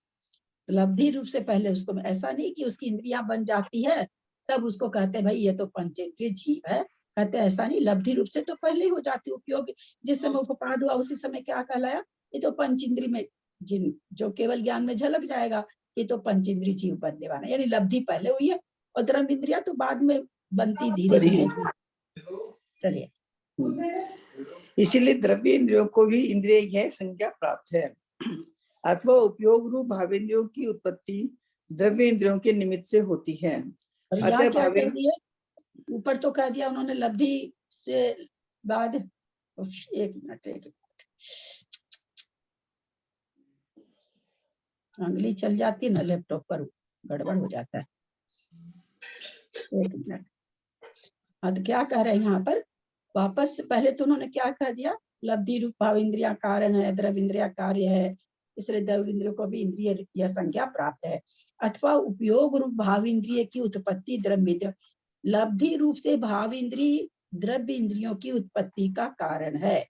लब्धि रूप से पहले उसको, ऐसा नहीं कि उसकी इंद्रियां बन जाती है तब उसको कहते हैं भाई ये तो पंचेंद्रिय जीव है, कहते हैं ऐसा नहीं, लब्धि रूप से तो पहले ही हो जाती। उपयोग जिस समय उपपाद हुआ उसी समय क्या कहलाया? ये तो पंचेंद्रिय में जिन जो केवल ज्ञान में झलक जाएगा, ये तो पंचेंद्रिय जीव बनने वाला, यानी लब्धि पहले हुई है और धर्म इंद्रिया तो बाद में बनती धीरे धीरे। चलिए, इसीलिए द्रव्य इंद्रियों को भी इंद्रिय यह संज्ञा प्राप्त है। अथवा उपयोग रूप भावेंद्रियों की उत्पत्ति द्रव्य इंद्रियों के निमित्त से होती है। और यहाँ क्या कह दिए? ऊपर तो कह दिया उन्होंने लब्धि से बाद, एक मिनट अंगली चल जाती है ना लैपटॉप पर, गड़बड़ हो जाता है। एक मिनट, अब क्या कह रहे हैं यहाँ पर वापस? पहले तो उन्होंने क्या कह दिया? लब्धि रूप भाव इंद्रिया कारण है, द्रव्य इंद्रिया कार्य है, इसलिए द्रव्य इंद्रियों को भी इंद्रिय यह संज्ञा प्राप्त है। अथवा उपयोग रूप भाव इंद्रिय की उत्पत्ति द्रव्य, लब्धि रूप से भाव इंद्रिय द्रव्य इंद्रियों की उत्पत्ति का कारण है,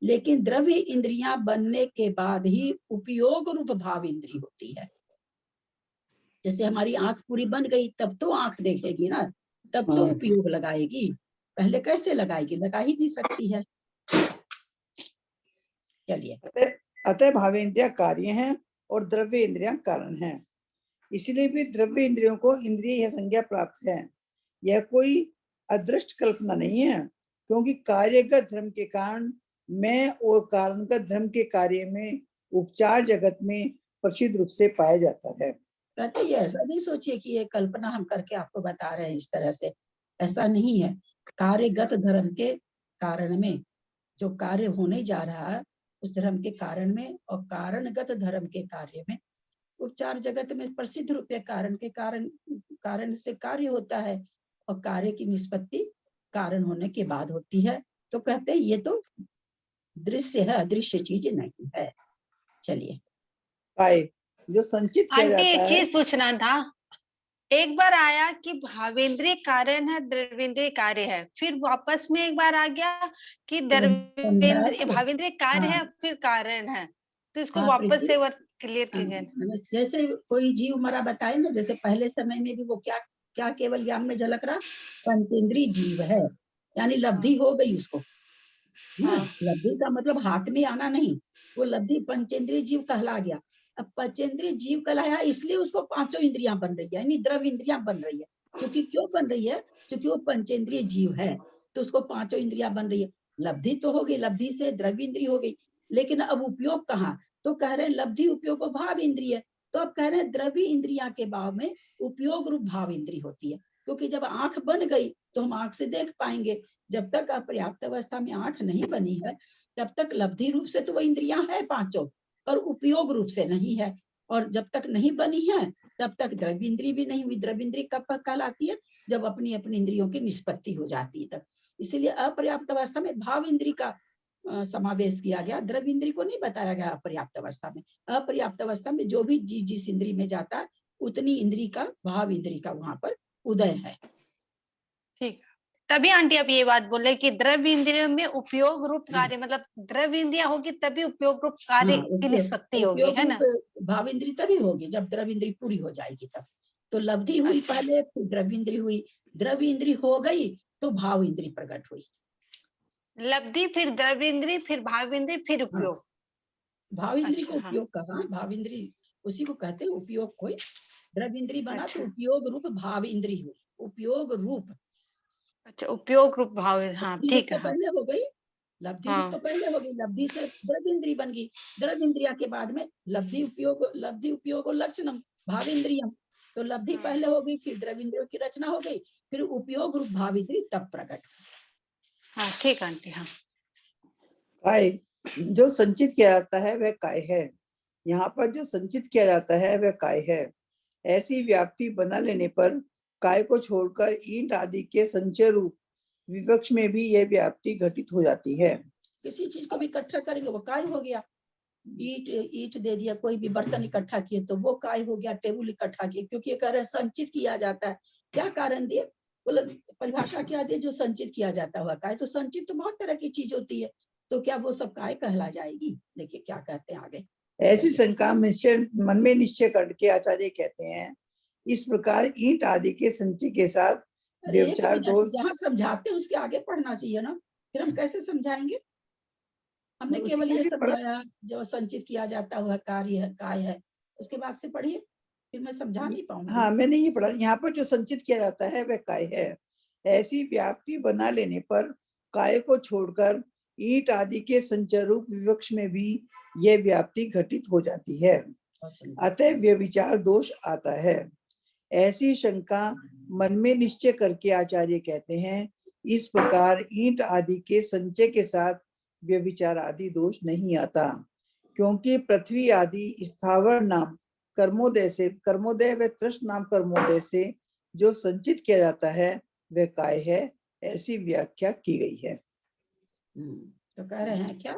लेकिन द्रव्य इंद्रियां बनने के बाद ही उपयोग रूप भाव इंद्रिय होती है। जैसे हमारी आंख पूरी बन गई तब तो आंख देखेगी ना, तब तो उपयोग लगाएगी, पहले कैसे लगाएगी? लगा ही नहीं सकती है। चलिए, अतः भावेंद्रिया कार्य हैं और द्रव्य इंद्रिया कारण हैं। इसलिए भी द्रव्य इंद्रियों को इंद्रिय यह संज्ञा प्राप्त है। यह कोई अदृष्ट कल्पना नहीं है, क्योंकि कार्यगत धर्म के कारण मैं और कारणगत धर्म के कार्य में उपचार जगत में प्रसिद्ध रूप से पाया जाता है। कहते हैं ऐसा नहीं सोचिए कि ये कल्पना हम करके आपको बता रहे हैं इस तरह से, ऐसा नहीं है। कार्यगत धर्म के कारण में, जो कार्य होने जा रहा है उस धर्म के कारण में, और कारणगत धर्म के कार्य में, उपचार जगत में प्रसिद्ध रूप से कारण के कारण से कार्य होता है और कार्य की निष्पत्ति कारण होने के बाद होती है। तो कहते हैं ये तो दृश्य है, अदृश्य चीज नहीं है। चलिए, जो संचित किया आंटी जाता एक है। चीज पूछना था, एक बार आया कि भावेंद्रिय कारण है, द्रव्येंद्रिय कार्य है, फिर वापस में एक बार आ गया कि भावेंद्रिय कार्य है फिर कारण है, तो इसको वापस से क्लियर कीजिए। जैसे कोई जीव मरा बताए ना, जैसे पहले समय में भी वो क्या क्या केवल ज्ञान में झलक रहा, पंचेंद्रिय जीव है, यानी लब्धि हो गई उसको। लब्धि का मतलब हाथ में आना नहीं, वो लब्धि पंचेंद्रिय जीव कहला गया। अब पंचेंद्रिय जीव कहलाया इसलिए उसको पांचों इंद्रियां बन रही है, यानी द्रव्य इंद्रियां बन रही है। क्योंकि क्यों बन रही है? क्योंकि वो पंचेंद्रिय जीव है, तो उसको पांचों इंद्रियां बन रही है। लब्धि तो हो गई, लब्धि से द्रव्य इंद्रिय हो गई, लेकिन अब उपयोग कहाँ? तो कह रहे हैं लब्धि उपयोग भाव इंद्रिय, तो अब कह रहे हैं द्रव्य इंद्रिया के भाव में उपयोग रूप भाव इंद्रिय होती है। क्योंकि जब आंख बन गई तो हम आंख से देख पाएंगे, जब तक अपर्याप्त अवस्था में आंख नहीं बनी है तब तक लब्धि रूप से तो वो इंद्रियां है पांचों, पर उपयोग रूप से नहीं है। और जब तक नहीं बनी है तब तक द्रव्य इंद्रिय भी नहीं हुई। द्रव्य इंद्रिय कब कहलाती है? जब अपनी अपनी इंद्रियों की निष्पत्ति हो जाती है तब। इसीलिए अपर्याप्त अवस्था में भाव इंद्रिय का समावेश किया गया, द्रव्य इंद्रिय को नहीं बताया गया अपर्याप्त अवस्था में। अपर्याप्त अवस्था में जो भी जीव जिस इंद्रिय में जाता है उतनी इंद्रिय का, भाव इंद्रिय का वहां पर उदय है। ठीक, तभी आंटी आप ये बात बोले कि द्रव्य इंद्रियों में उपयोग रूप कार्य, मतलब द्रव्य इंद्रिया होगी तभी उपयोग रूप कार्य की निष्पत्ति होगी, है ना? भाव इंद्रिय तभी होगी जब द्रव्य इंद्रिय पूरी हो जाएगी तब। तो लब्धि हुई पहले, फिर द्रव्य इंद्रिय हुई, द्रव्य इंद्रिय हो गई तो भाव इंद्रिय प्रकट हुई। लब्धि, फिर द्रव्य इंद्रिय, फिर भाव इंद्रिय, फिर उपयोग। भाव इंद्रिय को उपयोग कहा, भाव इंद्रिय उसी को कहते हैं उपयोग। कोई द्रव्य इंद्रिय बना तो उपयोग रूप भाव इंद्रिय हुई, उपयोग रूप। अच्छा, उपयोग रूप भाव, हाँ ठीक है। पहले हो गई, लब्धि हाँ। रूप तो पहले हो गई, लब्धि से द्रव्य इंद्रिय बन गई, द्रव्य इंद्रिया के बाद में लब्धि उपयोग और लक्षणम भाव इंद्रियम, तो लब्धि पहले हो गई, फिर द्रव्य इंद्रियों की रचना हो गई, फिर उपयोग रूप भाव इंद्रिय तब प्रकट। हाँ ठीक आंटी। हाँ काय जो संचित किया जाता है वह काय है। यहाँ पर जो संचित किया जाता है वह काय है। ऐसी व्याप्ति बना लेने पर काय को छोड़कर ईंट आदि के संचय रूप विवक्ष में भी यह व्याप्ति घटित हो जाती है। किसी चीज को भी इकट्ठा करेंगे वो काय हो गया, ईट दे दिया, कोई भी बर्तन इकट्ठा किए तो वो काय हो गया, टेबल इकट्ठा किए, क्योंकि ये कह रहे हैं संचित किया जाता है। क्या कारण दिए, बोले परिभाषा क्या दिए, जो संचित किया जाता हुआ काय, तो संचित तो बहुत तरह की चीज होती है, तो क्या वो सब काय कहला जाएगी। देखिए क्या कहते हैं आगे। ऐसी शंका मन में निश्चय करके आचार्य कहते हैं, इस प्रकार ईंट आदि के संचय के साथ व्यभिचार दोष। जहाँ समझाते हैं उसके आगे पढ़ना चाहिए ना, फिर हम कैसे समझाएंगे। हमने केवल ये समझाया जो संचित किया जाता हुआ कार्य है, काय है, उसके बाद से पढ़िए, फिर मैं समझा नहीं पाऊंगी। हाँ मैंने ये पढ़ा, यहाँ पर जो संचित किया जाता है वह काय है। ऐसी व्याप्ति बना लेने पर काय को छोड़कर ईंट आदि के संचय रूप विवक्ष में भी यह व्याप्ति घटित हो जाती है, अतः व्यभिचार दोष आता है। ऐसी शंका मन में निश्चय करके आचार्य कहते हैं, इस प्रकार ईंट आदि के संचय के साथ व्यभिचार आदि दोष नहीं आता, क्योंकि पृथ्वी आदि स्थावर नाम कर्मोदय व तृष्ण नाम कर्मोदय से जो संचित किया जाता है वह काय है, ऐसी व्याख्या की गई है। तो कह रहे हैं क्या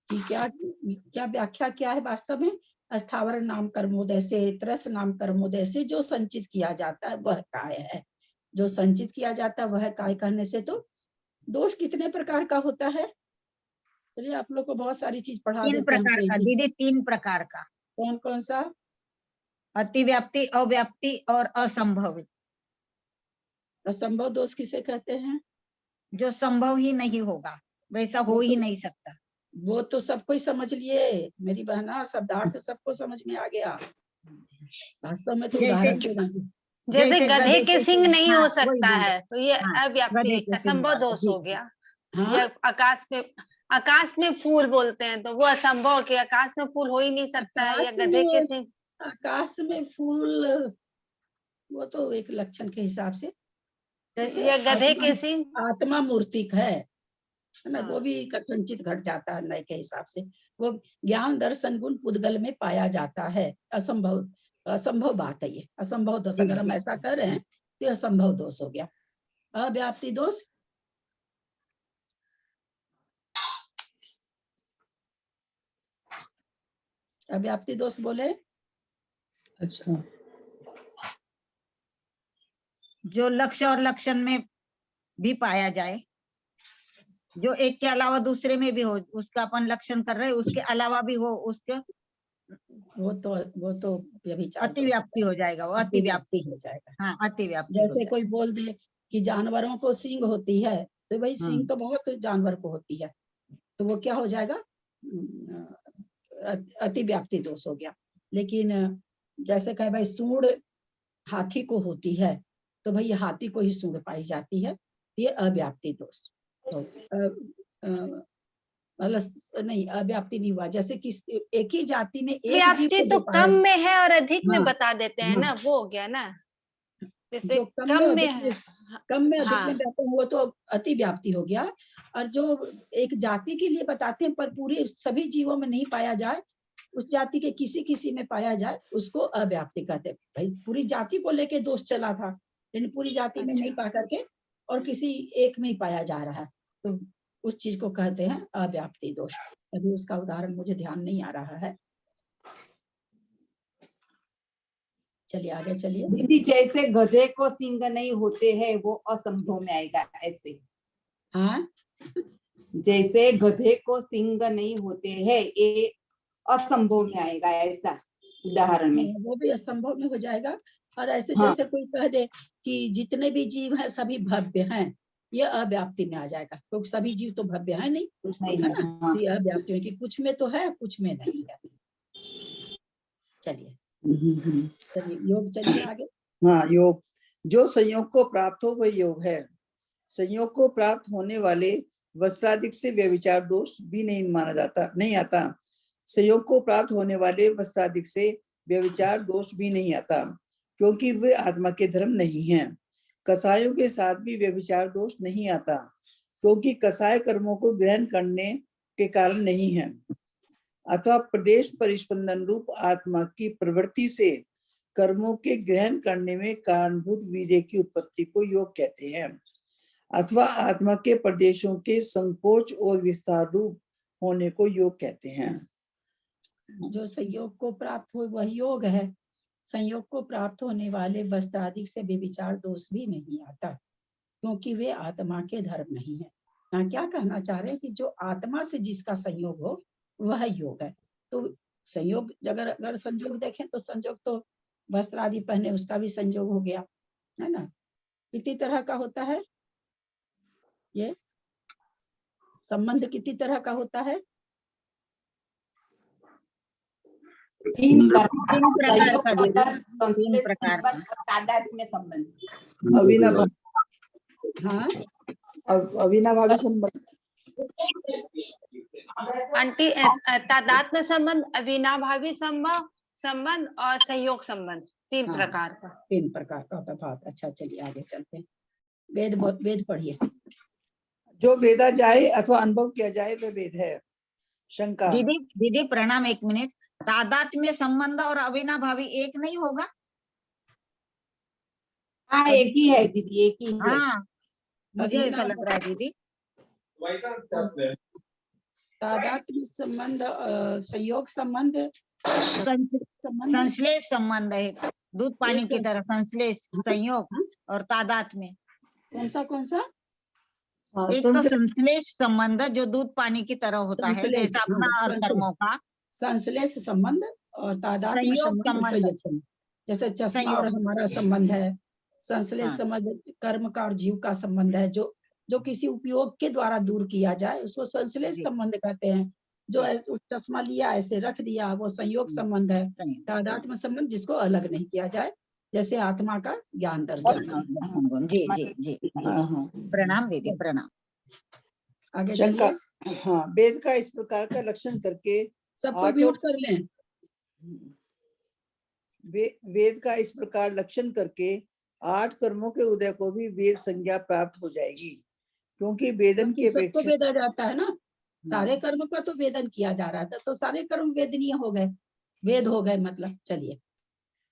कि क्या व्याख्या क्या है वास्तव में, स्थावर नाम कर्मोदय से, त्रस नाम कर्मोदय से जो संचित किया जाता है वह काय है। जो संचित किया जाता है वह काय कहने से तो दोष कितने प्रकार का होता है। चलिए आप लोग को बहुत सारी चीज पढ़ा देते हैं। 3 प्रकार का दीदी, 3 प्रकार का। कौन कौन सा? अतिव्याप्ति, अव्याप्ति और असंभव। असंभव दोष किसे कहते हैं? जो संभव ही नहीं होगा, वैसा हो ही नहीं सकता। वो तो सबको ही समझ लिए मेरी बहना, शब्दार्थ सबको समझ में आ गया। वास्तव में तो उदाहरण देना। जैसे गधे के सिंग नहीं हो हाँ, सकता है तो ये हाँ, अव्याप्ति गधे के सिंग असंभव वाला, दोष जी, हो गया। हाँ? ये आकाश में फूल बोलते हैं तो वो असंभव के आकाश में फूल हो ही नहीं सकता है, या गधे के सिंग। आकाश में फूल वो तो एक लक्षण के हिसाब से, जैसे ये गधे के सिंग आत्मा मूर्तिक है ना, हाँ। वो भी संचित घट जाता है नए के हिसाब से। वो ज्ञान दर्शन गुण पुद्गल में पाया जाता है। असंभव बात है ये, असंभव दोष। अगर हम ऐसा कर रहे हैं तो असंभव दोष हो गया। अव्याप्ति दोष अव्याप्ति दोष बोले। अच्छा, जो लक्ष्य और लक्षण में भी पाया जाए, जो एक के अलावा दूसरे में भी हो, उसका अपन लक्षण कर रहे हैं, उसके अलावा भी हो, उसके वो तो व्यभिचार अतिव्याप्ति हो जाएगा, वो अतिव्याप्ति हो जाएगा। हाँ, अतिव्याप्ति। जैसे कोई बोल दे कि जानवरों को सींग होती है, तो भाई सींग तो बहुत जानवर को होती है, तो वो क्या हो जाएगा, अतिव्याप्ति दोष हो गया। लेकिन जैसे कहे भाई सूंड हाथी को होती है, तो भाई हाथी को ही सूंड पाई जाती है, ये अव्याप्ति दोष। तो नहीं, अव्याप्ति नहीं हुआ। जैसे कि एक ही जाति में एक व्याप्ति तो कम में है और अधिक में बता देते हैं ना, वो हो गया ना। जैसे जो कम में अधिक में हाँ। बताते हैं वो तो अति व्याप्ति हो गया। और जो एक जाति के लिए बताते हैं पर पूरे सभी जीवों में नहीं पाया जाए, उस जाति के किसी किसी में पाया जाए, उसको अव्याप्ति कहते हैं। भाई पूरी जाति को लेके दोष चला था, लेकिन पूरी जाति में नहीं पा करके और किसी एक में ही पाया जा रहा है, तो उस चीज को कहते हैं अव्याप्ति दोष। अभी उसका उदाहरण मुझे ध्यान नहीं आ रहा है। चलिए आगे चलिए। दीदी जैसे गधे को सिंग नहीं होते हैं वो असंभव में आएगा, ऐसे। हाँ, जैसे गधे को सिंग नहीं होते हैं ये असंभव में आएगा, ऐसा उदाहरण में। वो भी असंभव में हो जाएगा। और ऐसे हाँ। जैसे कोई कह दे कि जितने भी जीव हैं सभी भव्य हैं, ये अव्याप्ति में आ जाएगा, क्योंकि सभी जीव तो भव्य है नहीं, है ना। हाँ। ये अव्याप्ति में कि कुछ में तो है, कुछ में नहीं है। चलिए योग, चलिए आगे। हाँ, योग। जो संयोग को प्राप्त हो वह योग है। संयोग को प्राप्त होने वाले वस्त्राधिक से व्यभिचार दोष भी नहीं आता। संयोग को प्राप्त होने वाले वस्त्राधिक से व्यभिचार दोष भी नहीं आता, क्योंकि वे आत्मा के धर्म नहीं हैं। कसायों के साथ भी व्यभिचार दोष नहीं आता, क्योंकि कसाय कर्मों को ग्रहण करने के कारण नहीं है, अथवा प्रदेश परिस्पंदन रूप आत्मा की प्रवृत्ति से कर्मों के ग्रहण करने में कारणभूत वीर्य की उत्पत्ति को योग कहते हैं, अथवा आत्मा के प्रदेशों के संकोच और विस्तार रूप होने को योग कहते हैं। जो संयोग को प्राप्त हो वह योग है। संयोग को प्राप्त होने वाले वस्त्राधिक से व्यभिचार दोष भी नहीं आता, क्योंकि वे आत्मा के धर्म नहीं है। यहाँ क्या कहना चाह रहे हैं कि जो आत्मा से जिसका संयोग हो वह योग है। तो संयोग अगर संयोग देखें तो संयोग तो वस्त्र आदि पहने उसका भी संयोग हो गया, है ना। कितनी तरह का होता है ये संबंध, कितनी तरह का होता है? तीन प्रकार का दीदी, संश्लेष तीन प्रकार का। संबंध और तादात्म्य संबंध। अविनाभावी, हाँ, अविनाभावी संबंध, आंटी तादात्म्य संबंध, अविनाभावी संबंध और संयोग संबंध, तीन हाँ। प्रकार का। 3 प्रकार का होता है। बहुत अच्छा, चलिए आगे चलते हैं। वेद पढ़िए। जो वेदा जाए अथवा अनुभव किया जाए वह वेद है। शंका, दीदी प्रणाम, 1 मिनट। तादात्म्य संबंध और अविनाभावी एक नहीं होगा? हाँ, एक ही है दीदी, एक ही है। हाँ, मुझे ऐसा लग रहा है दीदी। तादात्म्य संबंध, संयोग संबंध, संश्लेष संबंध है, दूध पानी की तरह संश्लेष, संयोग और तादात्म्य। कौन सा? एक तो संश्लेष संबंध जो दूध पानी की तरह होता है, संश्लेष, जैसा अपना हाँ, और कर्मों का। संश्लेष संबंध और तादात्म्य संयोग संबंध, संबंध। जैसे चश्मा संयोग। और हमारा संबंध है। संश्लेष हाँ। संबंध कर्म का और जीव का संबंध है, जो किसी उपयोग के द्वारा दूर किया जाए उसको संश्लेष जी। संबंध कहते हैं। जो चश्मा लिया ऐसे रख दिया वो संयोग संबंध है। तादात्म्य संबंध जिसको अलग नहीं किया जाए, जैसे आत्मा का ज्ञान दर्शन। जी। प्रणाम दीदी, प्रणाम। आगे शंका, चलिए। हाँ, वेद का इस प्रकार का लक्षण करके सबको म्यूट कर लें। वेद का इस प्रकार लक्षण करके 8 कर्मों के उदय को भी वेद संज्ञा प्राप्त हो जाएगी, क्योंकि वेदन की सबको अपेक्षा वेदा जाता है ना, सारे कर्म का तो वेदन किया जा रहा था, तो सारे कर्म वेदनीय हो गए, वेद हो गए मतलब। चलिए,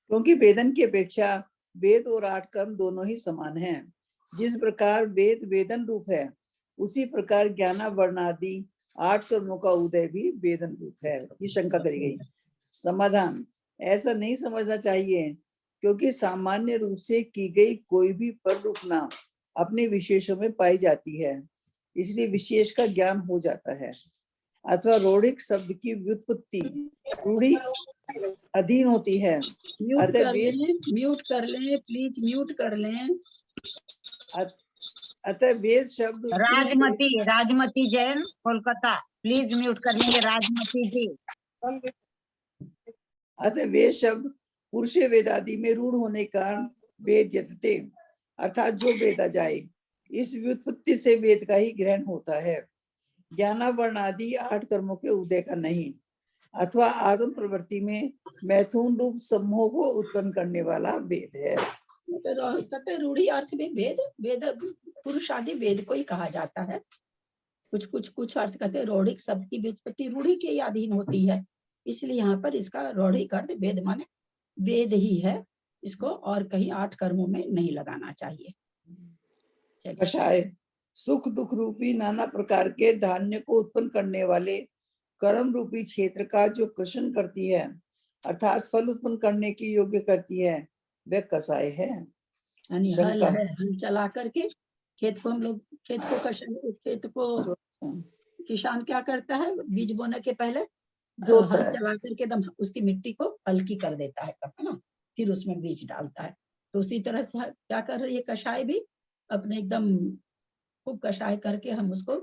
क्योंकि वेदन की अपेक्षा वेद और 8 कर्म दोनों ही समान हैं। जिस प्रकार वेद वेदन रूप है, उसी प्रकार ज्ञाना वर्णादि 8 कर्मों का उदय भी वेदन रूप है। ये शंका करी गई। समाधान, ऐसा नहीं समझना चाहिए, क्योंकि सामान्य रूप से की गई कोई भी पर रूपना अपने विशेषों में पाई जाती है, इसलिए विशेष का ज्ञान हो जाता है। अथवा रोढ़िक शब्द की व्युत्पत्ति रूढ़ी अधीन होती है। म्यूट कर लें प्लीज, म्यूट कर लें। अतः वेद शब्द राजमती जैन कोलकाता, प्लीज म्यूट कर लेंगे राजमती जी। अतः वेद शब्द पुरुष वेदादि में रूढ़ होने के कारण वेद यतते, अर्थात जो वेदा जाए, इस व्युत्पत्ति से वेद का ही ग्रहण होता है, ज्ञाना वर्ण आदि 8 कर्मों के उदय का नहीं। अथवा आत्म प्रवृत्ति में मैथुन रूप समूह को उत्पन्न करने वाला वेद है। तो रूढ़ी अर्थ में वेद पुरुष आदि वेद को ही कहा जाता है। कुछ अर्थ कहते हैं रौढ़िक शब्द की व्युत्पत्ति रूढ़ी के अधीन होती है, इसलिए यहाँ पर इसका रौढ़िक अर्थ वेद माने वेद ही है, इसको और कहीं 8 कर्मों में नहीं लगाना चाहिए। कषाय, सुख दुख रूपी नाना प्रकार के धान्य को उत्पन्न करने वाले कर्म रूपी क्षेत्र का जो कृषण करती है, अर्थात फल उत्पन्न करने की योग्य करती है, वह कषाय है। यानी हल चला करके खेत को किसान क्या करता है, बीज बोने के पहले हल चला करके एकदम उसकी मिट्टी को हल्की कर देता है, तब है ना, फिर उसमें बीज डालता है। तो उसी तरह से क्या कर रही है कषाय भी, अपने एकदम खूब कषाय करके हम उसको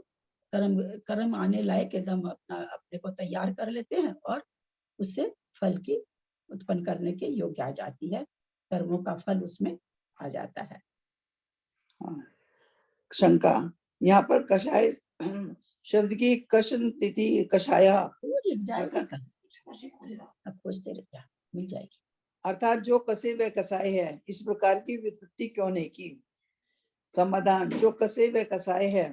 कर्म आने लायक एकदम अपने को तैयार कर लेते हैं और उससे फल की उत्पन्न करने के योग्य आ जाती है, कर्मों का फल उसमें आ जाता है। शंका, यहाँ पर कषाय शब्द की कशन तिथि कषाया वो लिख जाएगा कल। अब खोजते रह जा, मिल जाएगी। अर्थात जो कसे व कसाए है, इस प्रकार की व्युत्पत्ति क्यों नहीं की? समाधान, जो कसे व कसाए है,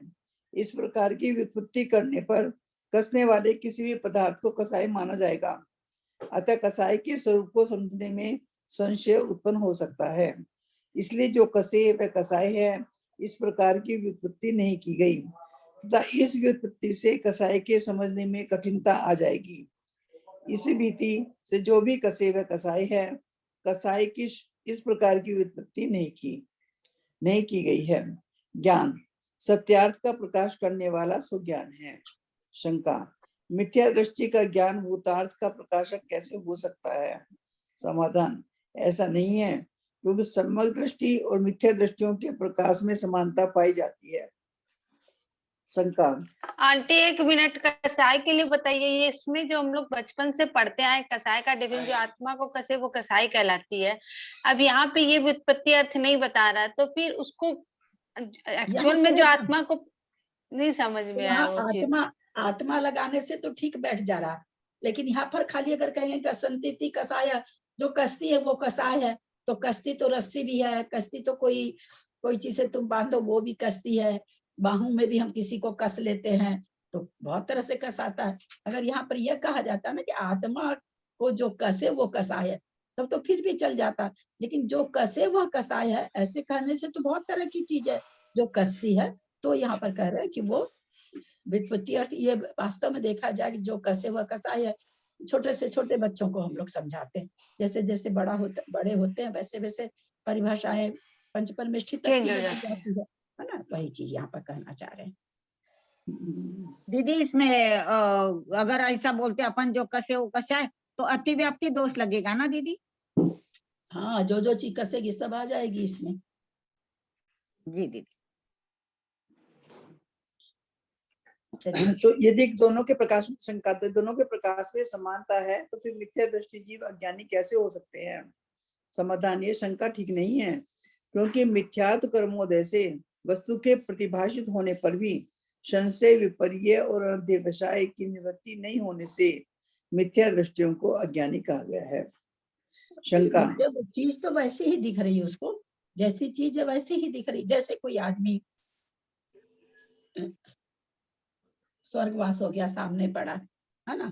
इस प्रकार की व्युत्पत्ति करने पर कसने वाले किसी भी पदार्थ को कसाई माना जाएगा। अतः कसाई के स्वरूप को समझने में संशय उत्पन्न हो सकता है। इसलिए जो कसे व कसाए है, इस प्रकार की व्युत्पत्ति नहीं की गई तथा इस व्युत्पत्ति से कसाई के समझने में कठिनता आ जाएगी। इस भीति से जो भी कसे व कसाई है, कसाई की इस प्रकार की व्युत्पत्ति नहीं की गई है। ज्ञान, सत्यार्थ का प्रकाश करने वाला सुज्ञान है। शंका, मिथ्या दृष्टि का ज्ञान भूतार्थ का प्रकाशक कैसे हो सकता है? समाधान, ऐसा नहीं है, क्योंकि सम्यक दृष्टि और मिथ्या दृष्टियों के प्रकाश में समानता पाई जाती है। शंका, आंटी 1 मिनट, कसाय के लिए बताइए, ये इसमें जो हम लोग बचपन से पढ़ते आए कसाय का डिवीजन, जो आत्मा को कसे वो कसाई कहलाती है। अब यहाँ पे ये व्युत्पत्ति अर्थ नहीं बता रहा, तो फिर उसको एक्चुअल में जो आत्मा को नहीं समझ में आया वो चीज। आत्मा लगाने से तो ठीक बैठ जा रहा, लेकिन यहाँ पर खाली अगर कहेंगे कसंती कसाय, जो कश्ती है वो कसाय है, तो कश्ती तो रस्सी भी है, कश्ती तो कोई चीज से तुम बांधो वो भी कश्ती है, बाहों में भी हम किसी को कस लेते हैं, तो बहुत तरह से कसाता है। अगर यहाँ पर यह कहा जाता ना कि आत्मा को जो कसे वो कसाय है, तब तो फिर भी चल जाता, लेकिन जो कसे वह कसाय है, ऐसे कहने से तो बहुत तरह की चीज है जो कसती है, तो यहाँ पर कह रहे हैं कि वो व्युत्पत्ति अर्थ ये वास्तव में देखा जाए कि जो कसे वह कसाय है। छोटे से छोटे बच्चों को हम लोग समझाते हैं, जैसे जैसे बड़े होते हैं वैसे वैसे परिभाषाएं पंचपरमेष्ठी तक की जाती है ना, वही चीज यहाँ पर कहना चाह रहे हैं। दीदी इसमें अगर ऐसा बोलते अपन जो कसे वो कसाय, तो अतिव्याप्ति दोष लगेगा ना दीदी? हाँ, जो चीज कसेगी सब आ जाएगी इसमें। जी दीदी। तो यदि दोनों के प्रकाश में शंका, तो दोनों के प्रकाश में समानता है, तो फिर मिथ्या दृष्टि जीव अज्ञानी कैसे हो सकते हैं? समाधान, ये शंका ठीक नहीं है, क्योंकि मिथ्यात्व कर्मोदय से वस्तु के प्रतिभाषित होने पर भी संशय, विपर्य और अध्यवसाय की निवृत्ति नहीं होने से मिथ्या दृष्टियों को अज्ञानी कहा गया है। शंका, चीज तो वैसे ही दिख रही है उसको, जैसी चीज है वैसे ही दिख रही, जैसे कोई आदमी स्वर्गवास हो गया सामने पड़ा है ना,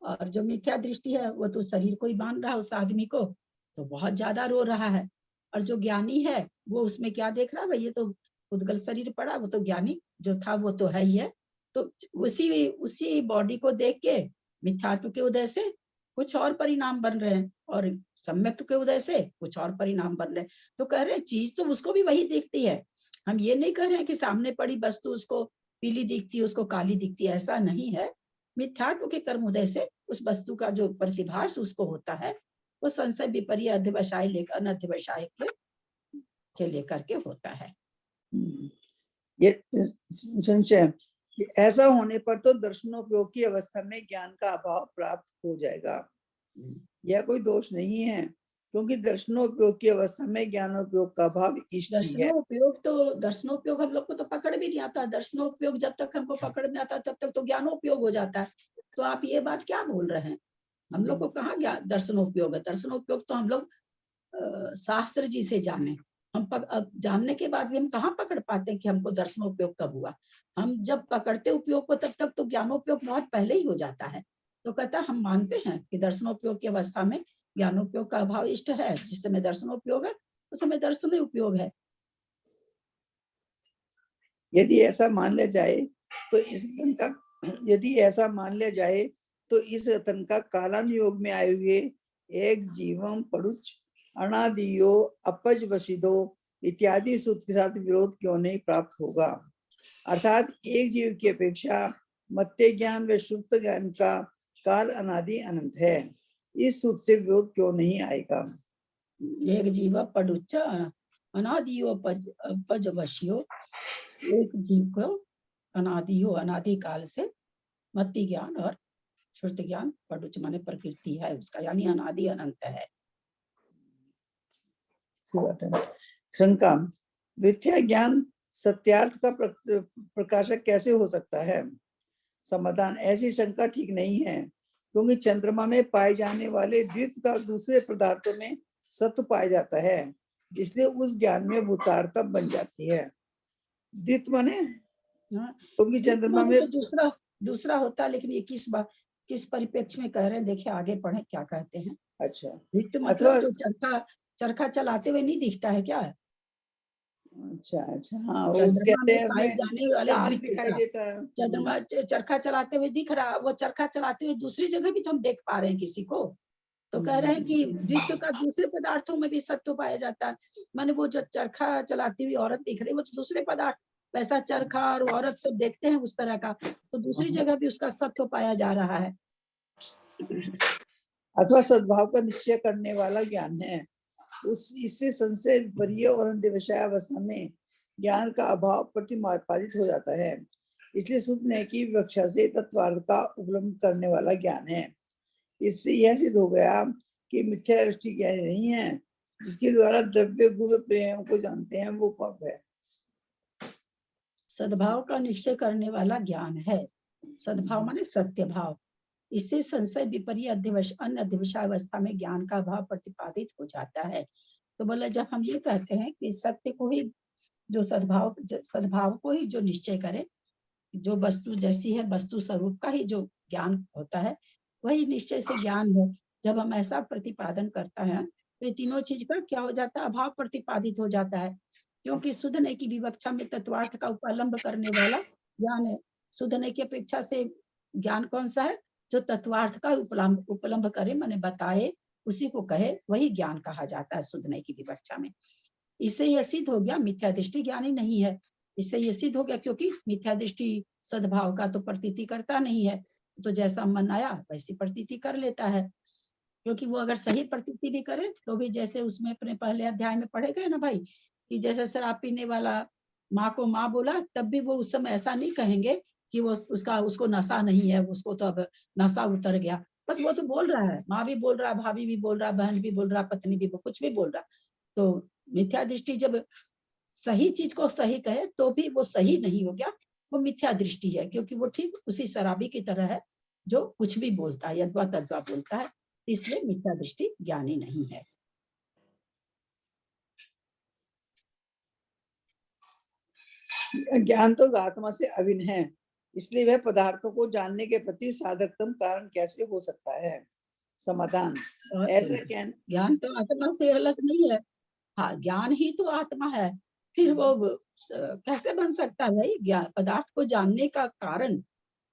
और जो मिथ्या दृष्टि है वो तो शरीर को ही बांध रहा है उस आदमी को, तो बहुत ज्यादा रो रहा है, और जो ज्ञानी है वो उसमें क्या देख रहा है, भाई ये तो उद्गल शरीर पड़ा, वो तो ज्ञानी जो था वो तो है ही है, तो उसी बॉडी को देख के मिथ्यात्व के उदय से कुछ और परिणाम बन रहे हैं, और सम्यक्त्व के उदय से कुछ और परिणाम बन रहे हैं। तो कह रहे हैं चीज तो उसको भी वही दिखती है, हम ये नहीं कह रहे हैं कि सामने पड़ी वस्तु उसको पीली दिखती है उसको काली दिखती है, ऐसा नहीं है। मिथ्यात्व के कर्म उदय से उस वस्तु का जो प्रतिभास उसको होता है वो संशय, विपर्य, अध्यवसाय लेकर अनध्यवसाय के लेकर के होता है। ये संशय, ऐसा होने पर तो दर्शनोपयोग की अवस्था में ज्ञान का अभाव प्राप्त हो जाएगा। यह कोई दोष नहीं है, क्योंकि दर्शनोपयोग की अवस्था में ज्ञानोपयोग का अभाव इष्ट ही है। दर्शनोपयोग हम लोग को तो पकड़ भी नहीं आता, दर्शनोपयोग जब तक हमको पकड़ में आता तब तक तो ज्ञानोपयोग हो जाता है। तो आप ये बात क्या बोल रहे हैं, हम लोग को कहाँ दर्शनोपयोग है? दर्शनोपयोग तो हम लोग शास्त्र जी से जाने, हम जानने के बाद भी हम कहाँ पकड़ पाते हैं कि हमको दर्शनोपयोग कब हुआ? हम जब पकड़ते उपयोग को तब तक तो ज्ञानोपयोग बहुत पहले ही हो जाता है। तो कहता हम मानते हैं कि दर्शनोपयोग की अवस्था में ज्ञानोपयोग का अभाव इष्ट है, जिस समय दर्शनोपयोग है उस समय दर्शन उपयोग है। यदि ऐसा मान लिया जाए तो इस रतन का कालानुयोग में आए हुए एक जीवम पड़ुच अनादियो अपज वशिदो इत्यादि सूत्र के साथ विरोध क्यों नहीं प्राप्त होगा? अर्थात एक जीव की अपेक्षा मत्य ज्ञान व सुप्त ज्ञान का काल अनादि अनंत है, इस सूत्र से विरोध क्यों नहीं आएगा? एक जीव पड़ुच अनादियो अपज वशियो, एक जीव को अनादियो अनादि काल से मत्य ज्ञान और श्रुत ज्ञान, पड़ुच माने प्रकृति है उसका, यानी अनादि अनंत है। शंका, मिथ्या ज्ञान सत्यार्थ का प्रकाशक कैसे हो सकता है? समाधान, ऐसी शंका ठीक नहीं है, क्योंकि चंद्रमा में पाए जाने वाले द्वित्व का दूसरे पदार्थों में सत्व पाया जाता है, इसलिए उस ज्ञान में भूतार्थता बन जाती है। द्वित्व माने हाँ, क्योंकि द्वित्व चंद्रमा माने में तो दूसरा होता है, लेकिन ये किस परिप्रेक्ष्य में कह रहे हैं, देखिए आगे पढ़े क्या कहते हैं। अच्छा, द्वित्व अथवा मतलब जो चरखा चलाते हुए नहीं दिखता है क्या? अच्छा अच्छा, हाँ, वो चंद्रमा कहते में हैं पाए उसमें जाने वाले चांद द्वित्व दिखाई का देता है। चंद्रमा चरखा चलाते हुए दिख रहा, वो चरखा चलाते हुए दूसरी जगह भी तो हम देख पा रहे हैं किसी को, तो कह रहे हैं कि द्वित्व का दूसरे पदार्थों में भी सत्व पाया जाता है। माने वो जो चरखा चलाती हुई औरत दिख रही है वो तो दूसरे पदार्थ, वैसा चरखा और औरत सब देखते हैं उस तरह का, तो दूसरी जगह भी उसका सत्व पाया जा रहा है। अथवा सद्भाव का निश्चय करने वाला ज्ञान है, इससे संशय वरीय और अंधविषय अवस्था में ज्ञान का अभाव प्रतिपादित हो जाता है, इसलिए सुनने की विवक्षा से तत्वार्थ का उपलब्ध करने वाला ज्ञान है। इससे यह सिद्ध हो गया कि मिथ्या दृष्टि ज्ञान नहीं है, जिसके द्वारा द्रव्य गुण प्रेम को जानते हैं वो पाप है। सद्भाव का निश्चय करने वाला ज्ञान है, सद्भाव माने सत्य भाव, इससे संशय विपर्य अन्य अध्यवसायावस्था में ज्ञान का भाव प्रतिपादित हो जाता है। तो बोले जब हम ये कहते हैं कि सत्य को ही जो सद्भाव को ही जो निश्चय करे, जो वस्तु जैसी है वस्तु स्वरूप का ही जो ज्ञान होता है वही निश्चय से ज्ञान है। जब हम ऐसा प्रतिपादन करता है तो ये तीनों चीज का क्या हो जाता है, अभाव प्रतिपादित हो जाता है, क्योंकि शुद्धने की विवक्षा में तत्वार्थ का उपलम्ब करने वाला ज्ञान है। शुद्धने की अपेक्षा से ज्ञान कौन सा है, जो तत्वार्थ का उपलम्ब करे, माने बताए, उसी को कहे, वही ज्ञान कहा जाता है शुद्धने की विवक्षा में। इससे यह सिद्ध हो गया मिथ्या दृष्टि ज्ञानी नहीं है। इससे ये सिद्ध हो गया क्योंकि मिथ्या दृष्टि सद्भाव का तो प्रतीति करता नहीं है, तो जैसा मन आया वैसी प्रतीति कर लेता है। क्योंकि वो अगर सही प्रतीति भी करे तो भी जैसे उसमें अपने पहले अध्याय में पढ़े गए ना भाई, कि जैसे शराब पीने वाला माँ को माँ बोला, तब भी वो उस समय ऐसा नहीं कहेंगे कि वो उसको नशा नहीं है, उसको तो अब नशा उतर गया, बस वो तो बोल रहा है, माँ भी बोल रहा, भाभी भी बोल रहा, बहन भी बोल रहा, पत्नी भी, कुछ भी बोल रहा। तो मिथ्या दृष्टि जब सही चीज को सही कहे तो भी वो सही नहीं हो गया, वो मिथ्या दृष्टि है, क्योंकि वो ठीक उसी शराबी की तरह है जो कुछ भी बोलता है, यद्वा तद्वा बोलता है, इसलिए मिथ्या दृष्टि ज्ञानी नहीं है। ज्ञान तो आत्मा से अभिन्न है, इसलिए वह पदार्थों को जानने के प्रति साधकतम कारण कैसे हो सकता है? समाधान, ऐसा ज्ञान तो आत्मा से अलग नहीं है। हाँ, ज्ञान ही तो आत्मा है, फिर वो कैसे बन सकता है भाई? ज्ञान पदार्थ को जानने का कारण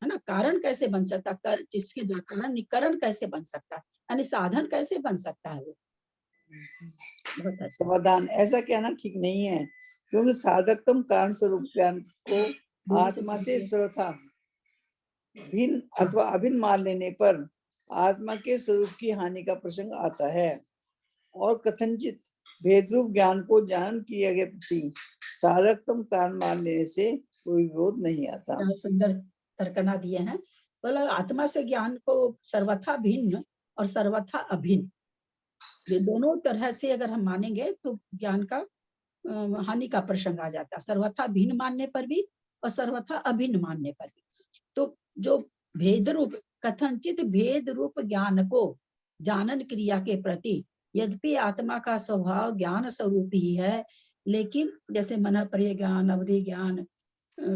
है ना, कारण कैसे बन सकता, जिसके कारण निकरण कैसे बन सकता है, यानी साधन कैसे बन सकता है वो? बहुत अच्छा। समाधान, ऐसा कहना ठीक नहीं है, क्योंकि साधकतम कारण स्वरूप ज्ञान को आत्मा से सर्वथा भिन्न अथवा अभिन्न मान लेने पर आत्मा के स्वरूप की हानि का प्रसंग आता है, और कथनचित भेदरूप ज्ञान को जानन किए गए प्रति साधकतम कारण मान लेने से कोई विरोध नहीं आता। सुंदर तर्कना दिए हैं। बोला आत्मा से ज्ञान को सर्वथा भिन्न और सर्वथा अभिन्न, ये दोनों तरह से अगर हम मानेंगे तो ज्ञान का हानि का प्रसंग आ जाता है, सर्वथा भिन्न मानने पर भी और सर्वथा अभिन्न मानने पर भी। तो जो भेद रूप कथनचित भेद रूप ज्ञान को जानन क्रिया के प्रति, यद्यपि आत्मा का स्वभाव ज्ञान स्वरूप ही है, लेकिन जैसे मन पर्य ज्ञान, अवधि ज्ञान,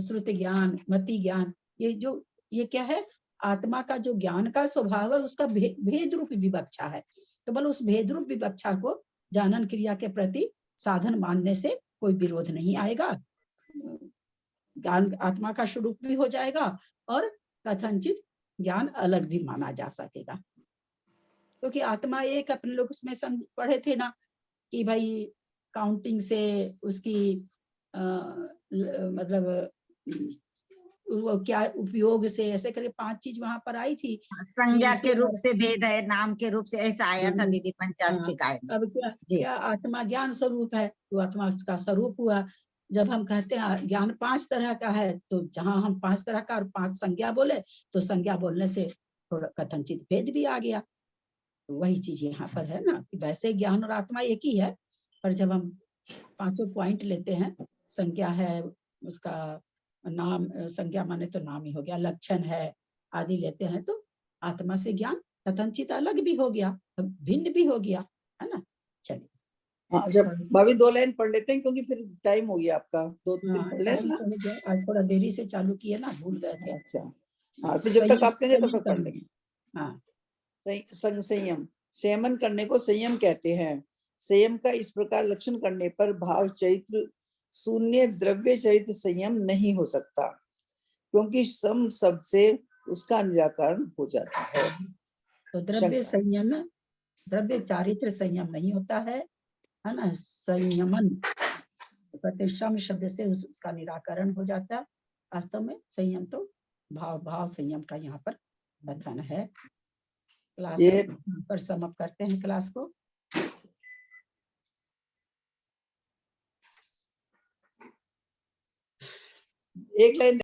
श्रुति ज्ञान, मति ज्ञान, ये क्या है, आत्मा का जो ज्ञान का स्वभाव है उसका भेद रूप विवक्षा है। तो बोलो उस भेद रूप विवक्षा को जानन क्रिया के प्रति साधन मानने से कोई विरोध नहीं आएगा, ज्ञान आत्मा का स्वरूप भी हो जाएगा और कथनचित ज्ञान अलग भी माना जा सकेगा। क्योंकि आत्मा एक, अपने लोग उसमें पढ़े थे ना कि भाई काउंटिंग से उसकी मतलब वो क्या उपयोग से, ऐसे करके 5 चीज वहां पर आई थी। संज्ञा के रूप से भेद है, नाम के रूप से, ऐसा आया था दीदी पंचास्तिकाय में। अब क्या आत्मा ज्ञान स्वरूप है, तो आत्मा का स्वरूप हुआ। जब हम कहते हैं ज्ञान 5 तरह का है, तो जहां हम 5 तरह का और 5 संज्ञा बोले, तो संज्ञा बोलने से थोड़ा कथनचित भेद भी आ गया। तो वही चीज यहाँ पर है ना, कि वैसे ज्ञान और आत्मा एक ही है, पर जब हम 5 पॉइंट लेते हैं संज्ञा है, उसका नाम, संज्ञा माने तो नाम ही हो गया, लक्षण है आदि लेते हैं तो आत्मा से ज्ञान कथनचित अलग भी हो गया, भिन्न भी हो गया, है ना। चलिए हाँ, जब भाभी 2 लाइन पढ़ लेते हैं क्योंकि फिर टाइम हो गया आपका, 2-3 हाँ, पढ़ ले टाइम ना। तो हो गया, आज थोड़ा देरी से चालू किए ना, भूल गए थे। अच्छा, हाँ, फिर जब तक आप कहेंगे तब तक पढ़ लेंगे। हाँ, संयम, संयमन करने को संयम कहते हैं। संयम का इस प्रकार लक्षण करने पर भाव चरित्र शून्य द्रव्य चरित्र संयम नहीं हो सकता, क्योंकि सम शब्द से उसका निराकरण हो जाता है। तो द्रव्य शंका। संयम, द्रव्य चारित्र संयम नहीं होता है ना। संयमन कहते सम शब्द से उसका निराकरण हो जाता है। वास्तव में संयम तो भाव संयम का यहाँ पर बंधन है। क्लास पर समाप्त करते हैं क्लास को। एक लाइन